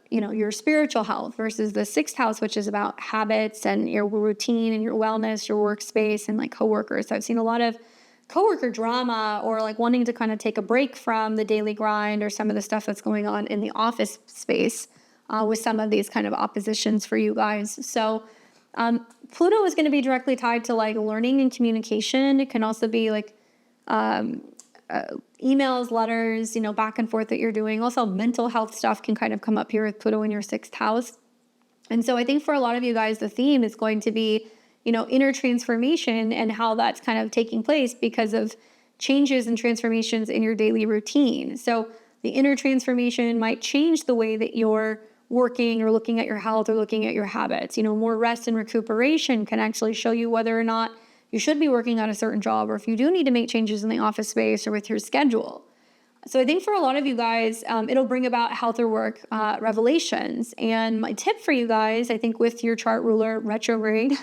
your spiritual health, versus the 6th house, which is about habits and your routine and your wellness, your workspace, and coworkers. So I've seen a lot of coworker drama or wanting to kind of take a break from the daily grind or some of the stuff that's going on in the office space with some of these kind of oppositions for you guys. So Pluto is going to be directly tied to learning and communication. It can also be emails, letters, back and forth that you're doing. Also mental health stuff can kind of come up here with Pluto in your 6th house. And so I think for a lot of you guys, the theme is going to be inner transformation and how that's kind of taking place because of changes and transformations in your daily routine. So the inner transformation might change the way that you're working or looking at your health or looking at your habits. More rest and recuperation can actually show you whether or not you should be working on a certain job, or if you do need to make changes in the office space or with your schedule. So I think for a lot of you guys, it'll bring about health or work revelations. And my tip for you guys, I think with your chart ruler retrograde,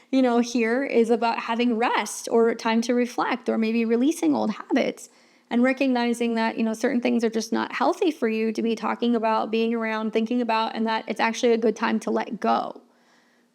here is about having rest or time to reflect, or maybe releasing old habits and recognizing that, certain things are just not healthy for you to be talking about, being around, thinking about, and that it's actually a good time to let go.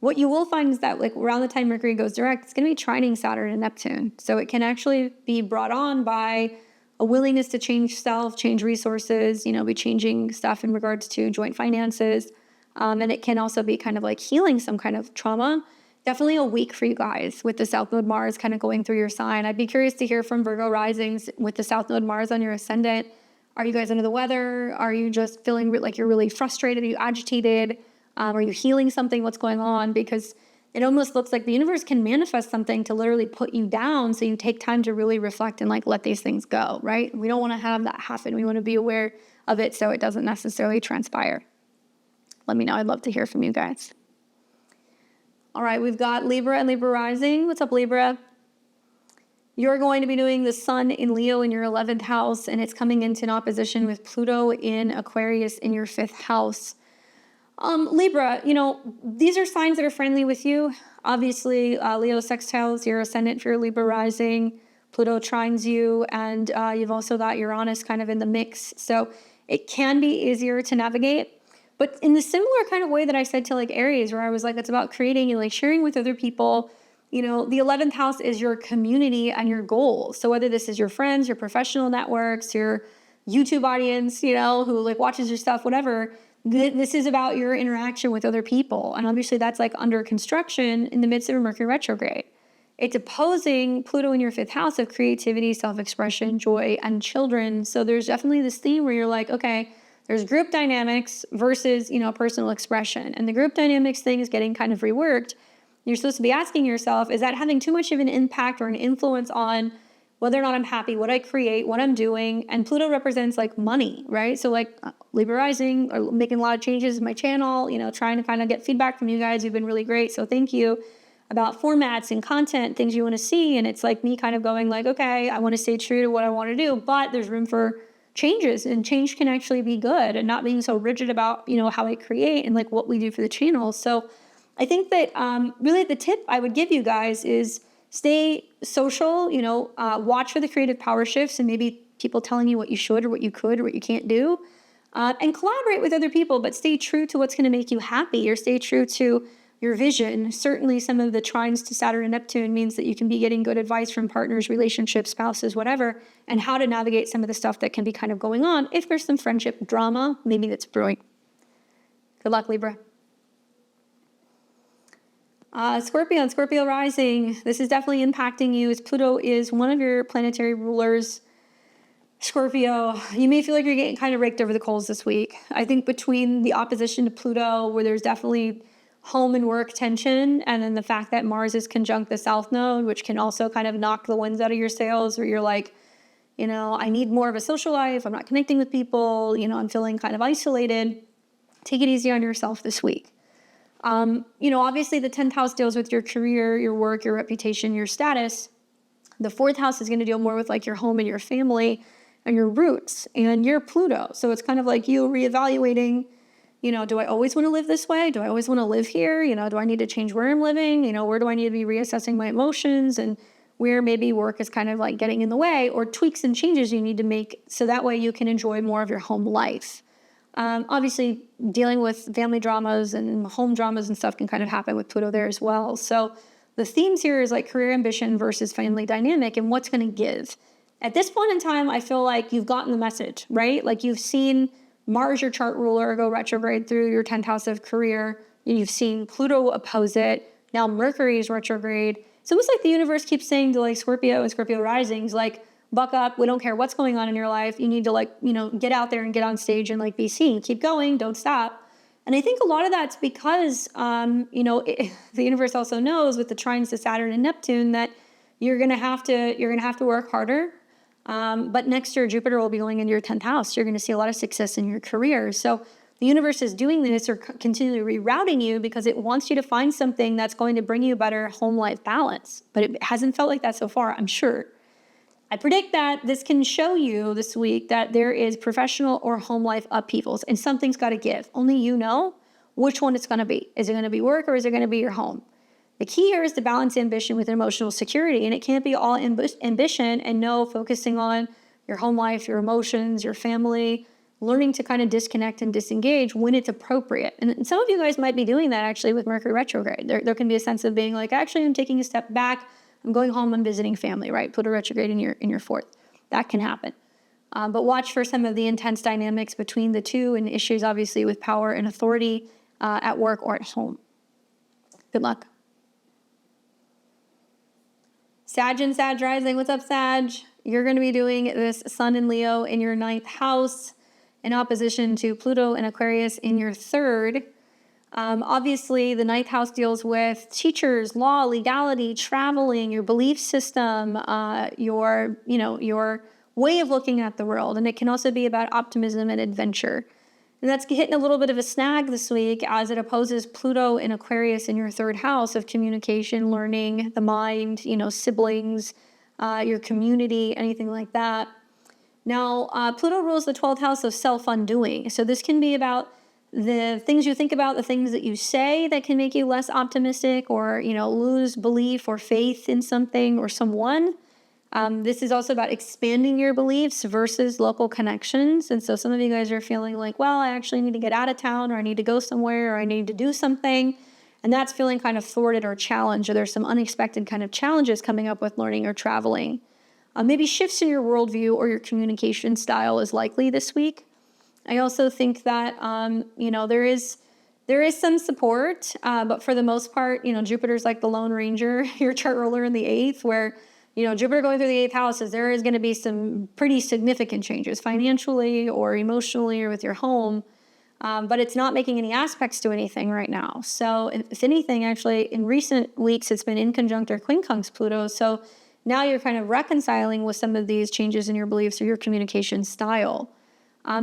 What you will find is that around the time Mercury goes direct, it's going to be trining Saturn and Neptune. So it can actually be brought on by a willingness to change self, change resources, be changing stuff in regards to joint finances. And it can also be kind of like healing some kind of trauma. Definitely a week for you guys with the South Node Mars kind of going through your sign. I'd be curious to hear from Virgo risings with the South Node Mars on your ascendant. Are you guys under the weather? Are you just feeling like you're really frustrated? Are you agitated? Are you healing something? What's going on? Because it almost looks like the universe can manifest something to literally put you down, so you take time to really reflect and let these things go, right? We don't want to have that happen. We want to be aware of it so it doesn't necessarily transpire. Let me know. I'd love to hear from you guys. All right, we've got Libra and Libra rising. What's up, Libra? You're going to be doing the Sun in Leo in your 11th house, and it's coming into an opposition with Pluto in Aquarius in your 5th house. Libra, these are signs that are friendly with you. Obviously, Leo sextiles your ascendant for your Libra rising. Pluto trines you, and you've also got Uranus kind of in the mix. So it can be easier to navigate. But in the similar kind of way that I said to Aries, where I was it's about creating and sharing with other people, the 11th house is your community and your goals. So whether this is your friends, your professional networks, your YouTube audience, who watches your stuff, whatever, this is about your interaction with other people. And obviously that's under construction in the midst of a Mercury retrograde. It's opposing Pluto in your 5th house of creativity, self-expression, joy, and children. So there's definitely this theme where you're okay, there's group dynamics versus, personal expression. And the group dynamics thing is getting kind of reworked. You're supposed to be asking yourself, is that having too much of an impact or an influence on whether or not I'm happy, what I create, what I'm doing? And Pluto represents money, right? So Libra rising, or making a lot of changes in my channel, trying to kind of get feedback from you guys. You've been really great. So thank you, about formats and content, things you want to see. And it's me kind of going okay, I want to stay true to what I want to do, but there's room for changes, and change can actually be good, and not being so rigid about, how I create and what we do for the channel. So I think that really the tip I would give you guys is stay social, watch for the creative power shifts and maybe people telling you what you should or what you could or what you can't do, and collaborate with other people, but stay true to what's going to make you happy, or stay true to your vision. Certainly some of the trines to Saturn and Neptune means that you can be getting good advice from partners, relationships, spouses, whatever, and how to navigate some of the stuff that can be kind of going on. If there's some friendship drama, maybe that's brewing. Good luck, Libra. Scorpio and Scorpio rising. This is definitely impacting you, as Pluto is one of your planetary rulers. Scorpio, you may feel like you're getting kind of raked over the coals this week. I think between the opposition to Pluto, where there's definitely home and work tension, and then the fact that Mars is conjunct the South Node, which can also kind of knock the winds out of your sails, where you're I need more of a social life. I'm not connecting with people. I'm feeling kind of isolated. Take it easy on yourself this week. Obviously the 10th house deals with your career, your work, your reputation, your status. The 4th house is going to deal more with your home and your family and your roots and your Pluto. So it's kind of you reevaluating, do I always want to live this way? Do I always want to live here? Do I need to change where I'm living? Where do I need to be reassessing my emotions, and where maybe work is kind of getting in the way, or tweaks and changes you need to make so that way you can enjoy more of your home life. Obviously, dealing with family dramas and home dramas and stuff can kind of happen with Pluto there as well. So the themes here is career ambition versus family dynamic, and what's going to give. At this point in time, I feel you've gotten the message, right? You've seen Mars, your chart ruler, go retrograde through your 10th house of career. You've seen Pluto oppose it. Now Mercury is retrograde. It's almost the universe keeps saying to Scorpio and Scorpio risings, buck up. We don't care what's going on in your life. You need to get out there and get on stage and be seen. Keep going. Don't stop. And I think a lot of that's because, the universe also knows with the trines to Saturn and Neptune that you're going to have to work harder. But next year, Jupiter will be going into your 10th house. You're going to see a lot of success in your career. So the universe is doing this or continually rerouting you because it wants you to find something that's going to bring you better home life balance. But it hasn't felt like that so far, I'm sure. I predict that this can show you this week that there is professional or home life upheavals and something's got to give. Only you know which one it's going to be. Is it going to be work or is it going to be your home? The key here is to balance ambition with emotional security, and it can't be all ambition and no focusing on your home life, your emotions, your family, learning to kind of disconnect and disengage when it's appropriate. And some of you guys might be doing that actually with Mercury retrograde. There can be a sense of being like, actually, I'm taking a step back. I'm going home. I'm visiting family, right? Pluto retrograde in your fourth. That can happen. But watch for some of the intense dynamics between the two and issues, obviously, with power and authority at work or at home. Good luck. Sag and Sag rising. What's up, Sag? You're going to be doing this Sun in Leo in your 9th house in opposition to Pluto and Aquarius in your 3rd. Obviously, the 9th house deals with teachers, law, legality, traveling, your belief system, your way of looking at the world. And it can also be about optimism and adventure. And that's hitting a little bit of a snag this week as it opposes Pluto and Aquarius in your 3rd house of communication, learning, the mind, siblings, your community, anything like that. Now, Pluto rules the 12th house of self-undoing. So this can be about the things you think about, the things that you say that can make you less optimistic or, lose belief or faith in something or someone. This is also about expanding your beliefs versus local connections. And so some of you guys are feeling like, well, I actually need to get out of town, or I need to go somewhere, or I need to do something. And that's feeling kind of thwarted or challenged, or there's some unexpected kind of challenges coming up with learning or traveling. Maybe shifts in your worldview or your communication style is likely this week. I also think that, there is some support, but for the most part, Jupiter's like the Lone Ranger, your chart ruler in the 8th, where Jupiter going through the 8th house is there is going to be some pretty significant changes financially or emotionally or with your home, but it's not making any aspects to anything right now. So if anything, actually, in recent weeks, it's been in conjunct or quincunx Pluto. So now you're kind of reconciling with some of these changes in your beliefs or your communication style.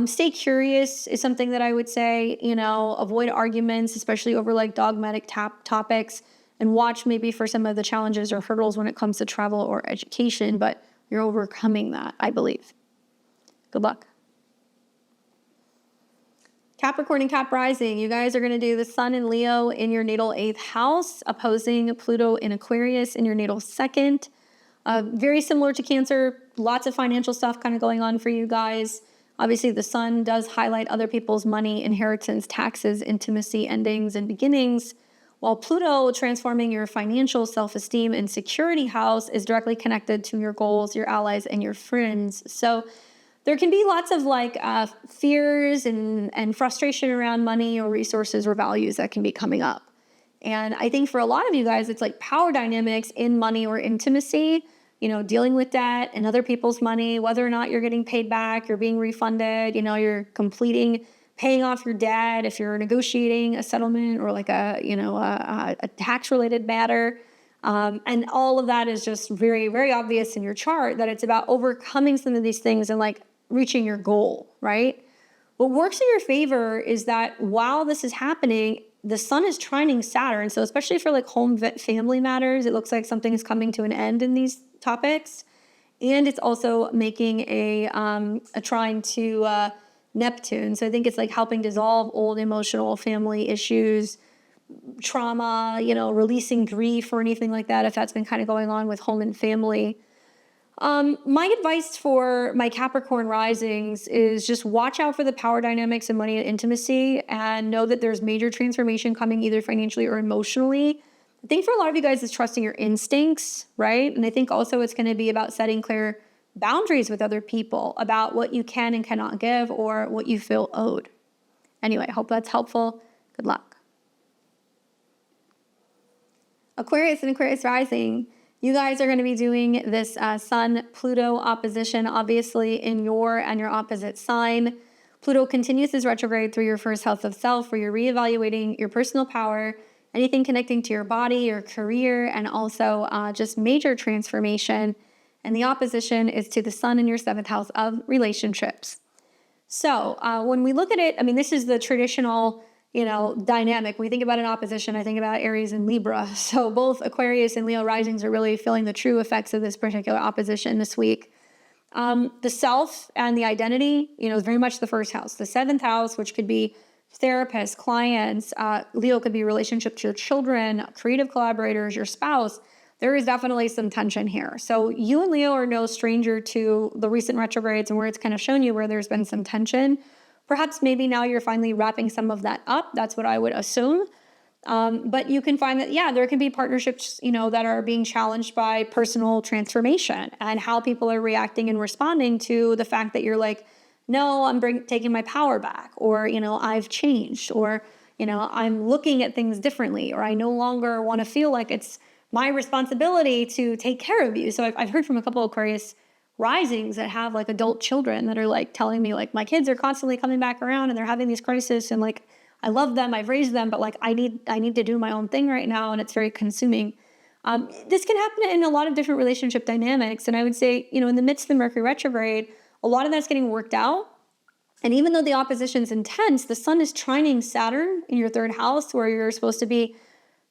Stay curious is something that I would say, avoid arguments, especially over like dogmatic topics. And watch maybe for some of the challenges or hurdles when it comes to travel or education, but you're overcoming that, I believe. Good luck. Capricorn and Cap rising, you guys are going to do the Sun in Leo in your natal 8th house, opposing Pluto in Aquarius in your natal 2nd. Very similar to Cancer, lots of financial stuff kind of going on for you guys. Obviously, the Sun does highlight other people's money, inheritance, taxes, intimacy, endings, and beginnings. While Pluto, transforming your financial self-esteem and security house, is directly connected to your goals, your allies, and your friends. So there can be lots of fears and frustration around money or resources or values that can be coming up. And I think for a lot of you guys, it's like power dynamics in money or intimacy, dealing with debt and other people's money, whether or not you're getting paid back, you're being refunded, you're paying off your debt, if you're negotiating a settlement or like a tax-related matter. And all of that is just very, very obvious in your chart that it's about overcoming some of these things and reaching your goal, right? What works in your favor is that while this is happening, the Sun is trining Saturn. So especially for home family matters, it looks like something is coming to an end in these topics. And it's also making a trine to Neptune. So I think it's helping dissolve old emotional family issues, trauma, releasing grief or anything like that, if that's been kind of going on with home and family. My advice for my Capricorn risings is just watch out for the power dynamics in money and intimacy and know that there's major transformation coming either financially or emotionally. I think for a lot of you guys, it's trusting your instincts, right? And I think also it's going to be about setting clear boundaries with other people about what you can and cannot give or what you feel owed. Anyway, I hope that's helpful. Good luck. Aquarius and Aquarius rising, you guys are going to be doing this Sun-Pluto opposition, obviously, in your and your opposite sign. Pluto continues this retrograde through your 1st house of self, where you're reevaluating your personal power, anything connecting to your body, your career, and also just major transformation. And the opposition is to the Sun in your 7th house of relationships. So when we look at it, I mean, this is the traditional, dynamic. We think about an opposition. I think about Aries and Libra. So both Aquarius and Leo risings are really feeling the true effects of this particular opposition this week. The self and the identity, is very much the first house. The seventh house, which could be therapists, clients, Leo could be relationship to your children, creative collaborators, your spouse. There is definitely some tension here. So you and Leo are no stranger to the recent retrogrades and where it's kind of shown you where there's been some tension. Perhaps maybe now you're finally wrapping some of that up. That's what I would assume. But you can find that, there can be partnerships, that are being challenged by personal transformation and how people are reacting and responding to the fact that you're like, no, I'm taking my power back, or, I've changed, or, I'm looking at things differently, or I no longer want to feel like it's my responsibility to take care of you. So I've heard from a couple of Aquarius risings that have like adult children that are like telling me like my kids are constantly coming back around and they're having these crises and like I love them, I've raised them, but like I need to do my own thing right now and it's very consuming. This can happen in a lot of different relationship dynamics, and I would say in the midst of the Mercury retrograde, a lot of that's getting worked out. And even though the opposition's intense, the sun is trining Saturn in your third house where you're supposed to be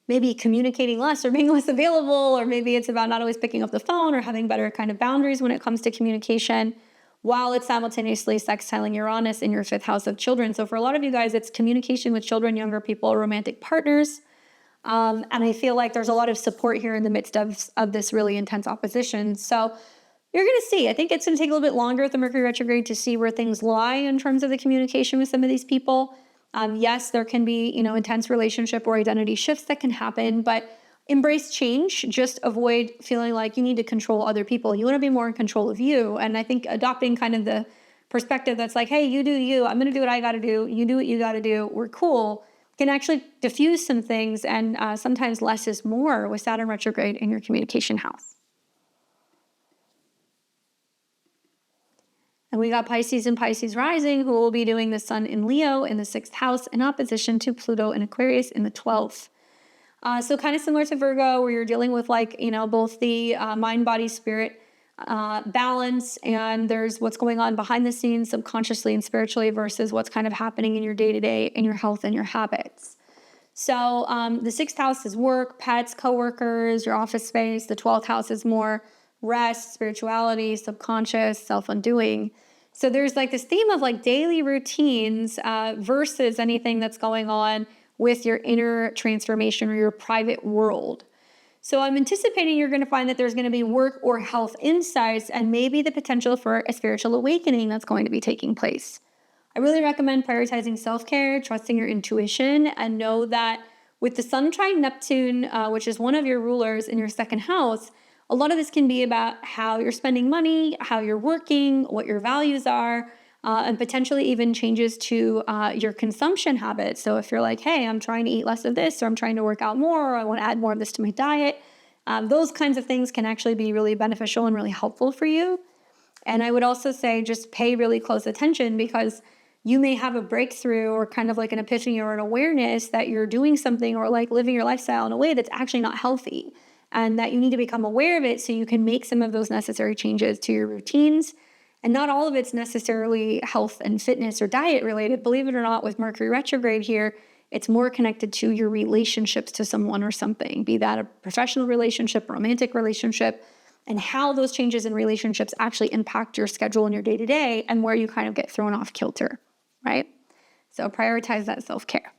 maybe communicating less or being less available, or maybe it's about not always picking up the phone or having better kind of boundaries when it comes to communication, while it's simultaneously sextiling Uranus in your fifth house of children. So for a lot of you guys, it's communication with children, younger people, romantic partners. And I feel like there's a lot of support here in the midst of this really intense opposition. So you're going to see, I think it's going to take a little bit longer with the Mercury retrograde to see where things lie in terms of the communication with some of these people. Yes, there can be, intense relationship or identity shifts that can happen, but embrace change. Just avoid feeling like you need to control other people. You want to be more in control of you. And I think adopting kind of the perspective that's like, hey, you do you, I'm going to do what I got to do. You do what you got to do. We're cool. Can actually diffuse some things. And sometimes less is more with Saturn retrograde in your communication house. And we got Pisces and Pisces rising, who will be doing the sun in Leo in the sixth house in opposition to Pluto and Aquarius in the 12th. So kind of similar to Virgo, where you're dealing with like, both the mind, body, spirit balance, and there's what's going on behind the scenes subconsciously and spiritually versus what's kind of happening in your day-to-day, in your health and your habits. So the sixth house is work, pets, coworkers, your office space. The 12th house is more rest, spirituality, subconscious, self-undoing. So there's like this theme of like daily routines versus anything that's going on with your inner transformation or your private world. So I'm anticipating you're going to find that there's going to be work or health insights and maybe the potential for a spiritual awakening that's going to be taking place. I really recommend prioritizing self-care, trusting your intuition, and know that with the sun trine Neptune, which is one of your rulers in your second house, a lot of this can be about how you're spending money, how you're working, what your values are, and potentially even changes to your consumption habits. So if you're like, hey, I'm trying to eat less of this, or I'm trying to work out more, or I want to add more of this to my diet, those kinds of things can actually be really beneficial and really helpful for you. And I would also say just pay really close attention, because you may have a breakthrough or kind of like an epiphany or an awareness that you're doing something or like living your lifestyle in a way that's actually not healthy, and that you need to become aware of it so you can make some of those necessary changes to your routines. And not all of it's necessarily health and fitness or diet related. Believe it or not, with Mercury retrograde here, it's more connected to your relationships to someone or something, be that a professional relationship, romantic relationship, and how those changes in relationships actually impact your schedule and your day-to-day, and where you kind of get thrown off kilter, right? So prioritize that self-care.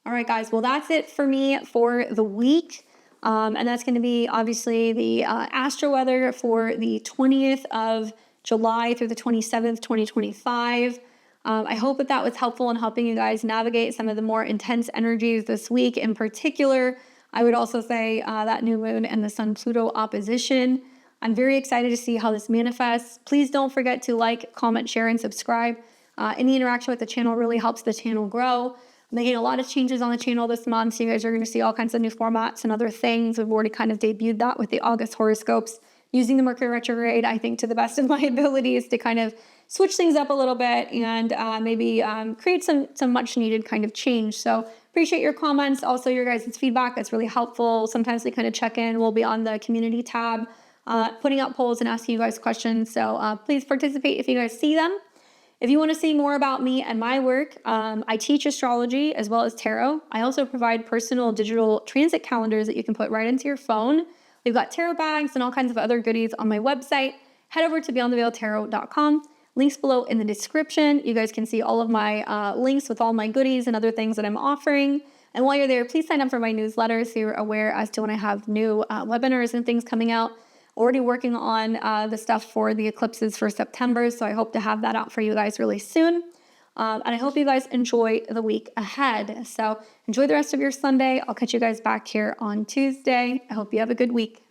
All right, guys. Well, that's it for me for the week. And that's going to be obviously the astro weather for the 20th of July through the 27th, 2025. I hope that was helpful in helping you guys navigate some of the more intense energies this week. In particular, I would also say that new moon and the Sun-Pluto opposition. I'm very excited to see how this manifests. Please don't forget to like, comment, share, and subscribe. Any interaction with the channel really helps the channel grow. I'm making a lot of changes on the channel this month, so you guys are going to see all kinds of new formats and other things. We've already kind of debuted that with the August horoscopes, using the Mercury retrograde, I think, to the best of my abilities to kind of switch things up a little bit and maybe create some much needed kind of change. So appreciate your comments, also your guys' feedback. That's really helpful. Sometimes we kind of check in. We'll be on the community tab putting out polls and asking you guys questions. So please participate if you guys see them. If you want to see more about me and my work, I teach astrology as well as tarot. I also provide personal digital transit calendars that you can put right into your phone. We've got tarot bags and all kinds of other goodies on my website. Head over to beyondtheveiltarot.com. Links below in the description. You guys can see all of my links with all my goodies and other things that I'm offering. And while you're there, please sign up for my newsletter so you're aware as to when I have new webinars and things coming out. Already working on the stuff for the eclipses for September, so I hope to have that out for you guys really soon. And I hope you guys enjoy the week ahead. So enjoy the rest of your Sunday. I'll catch you guys back here on Tuesday. I hope you have a good week.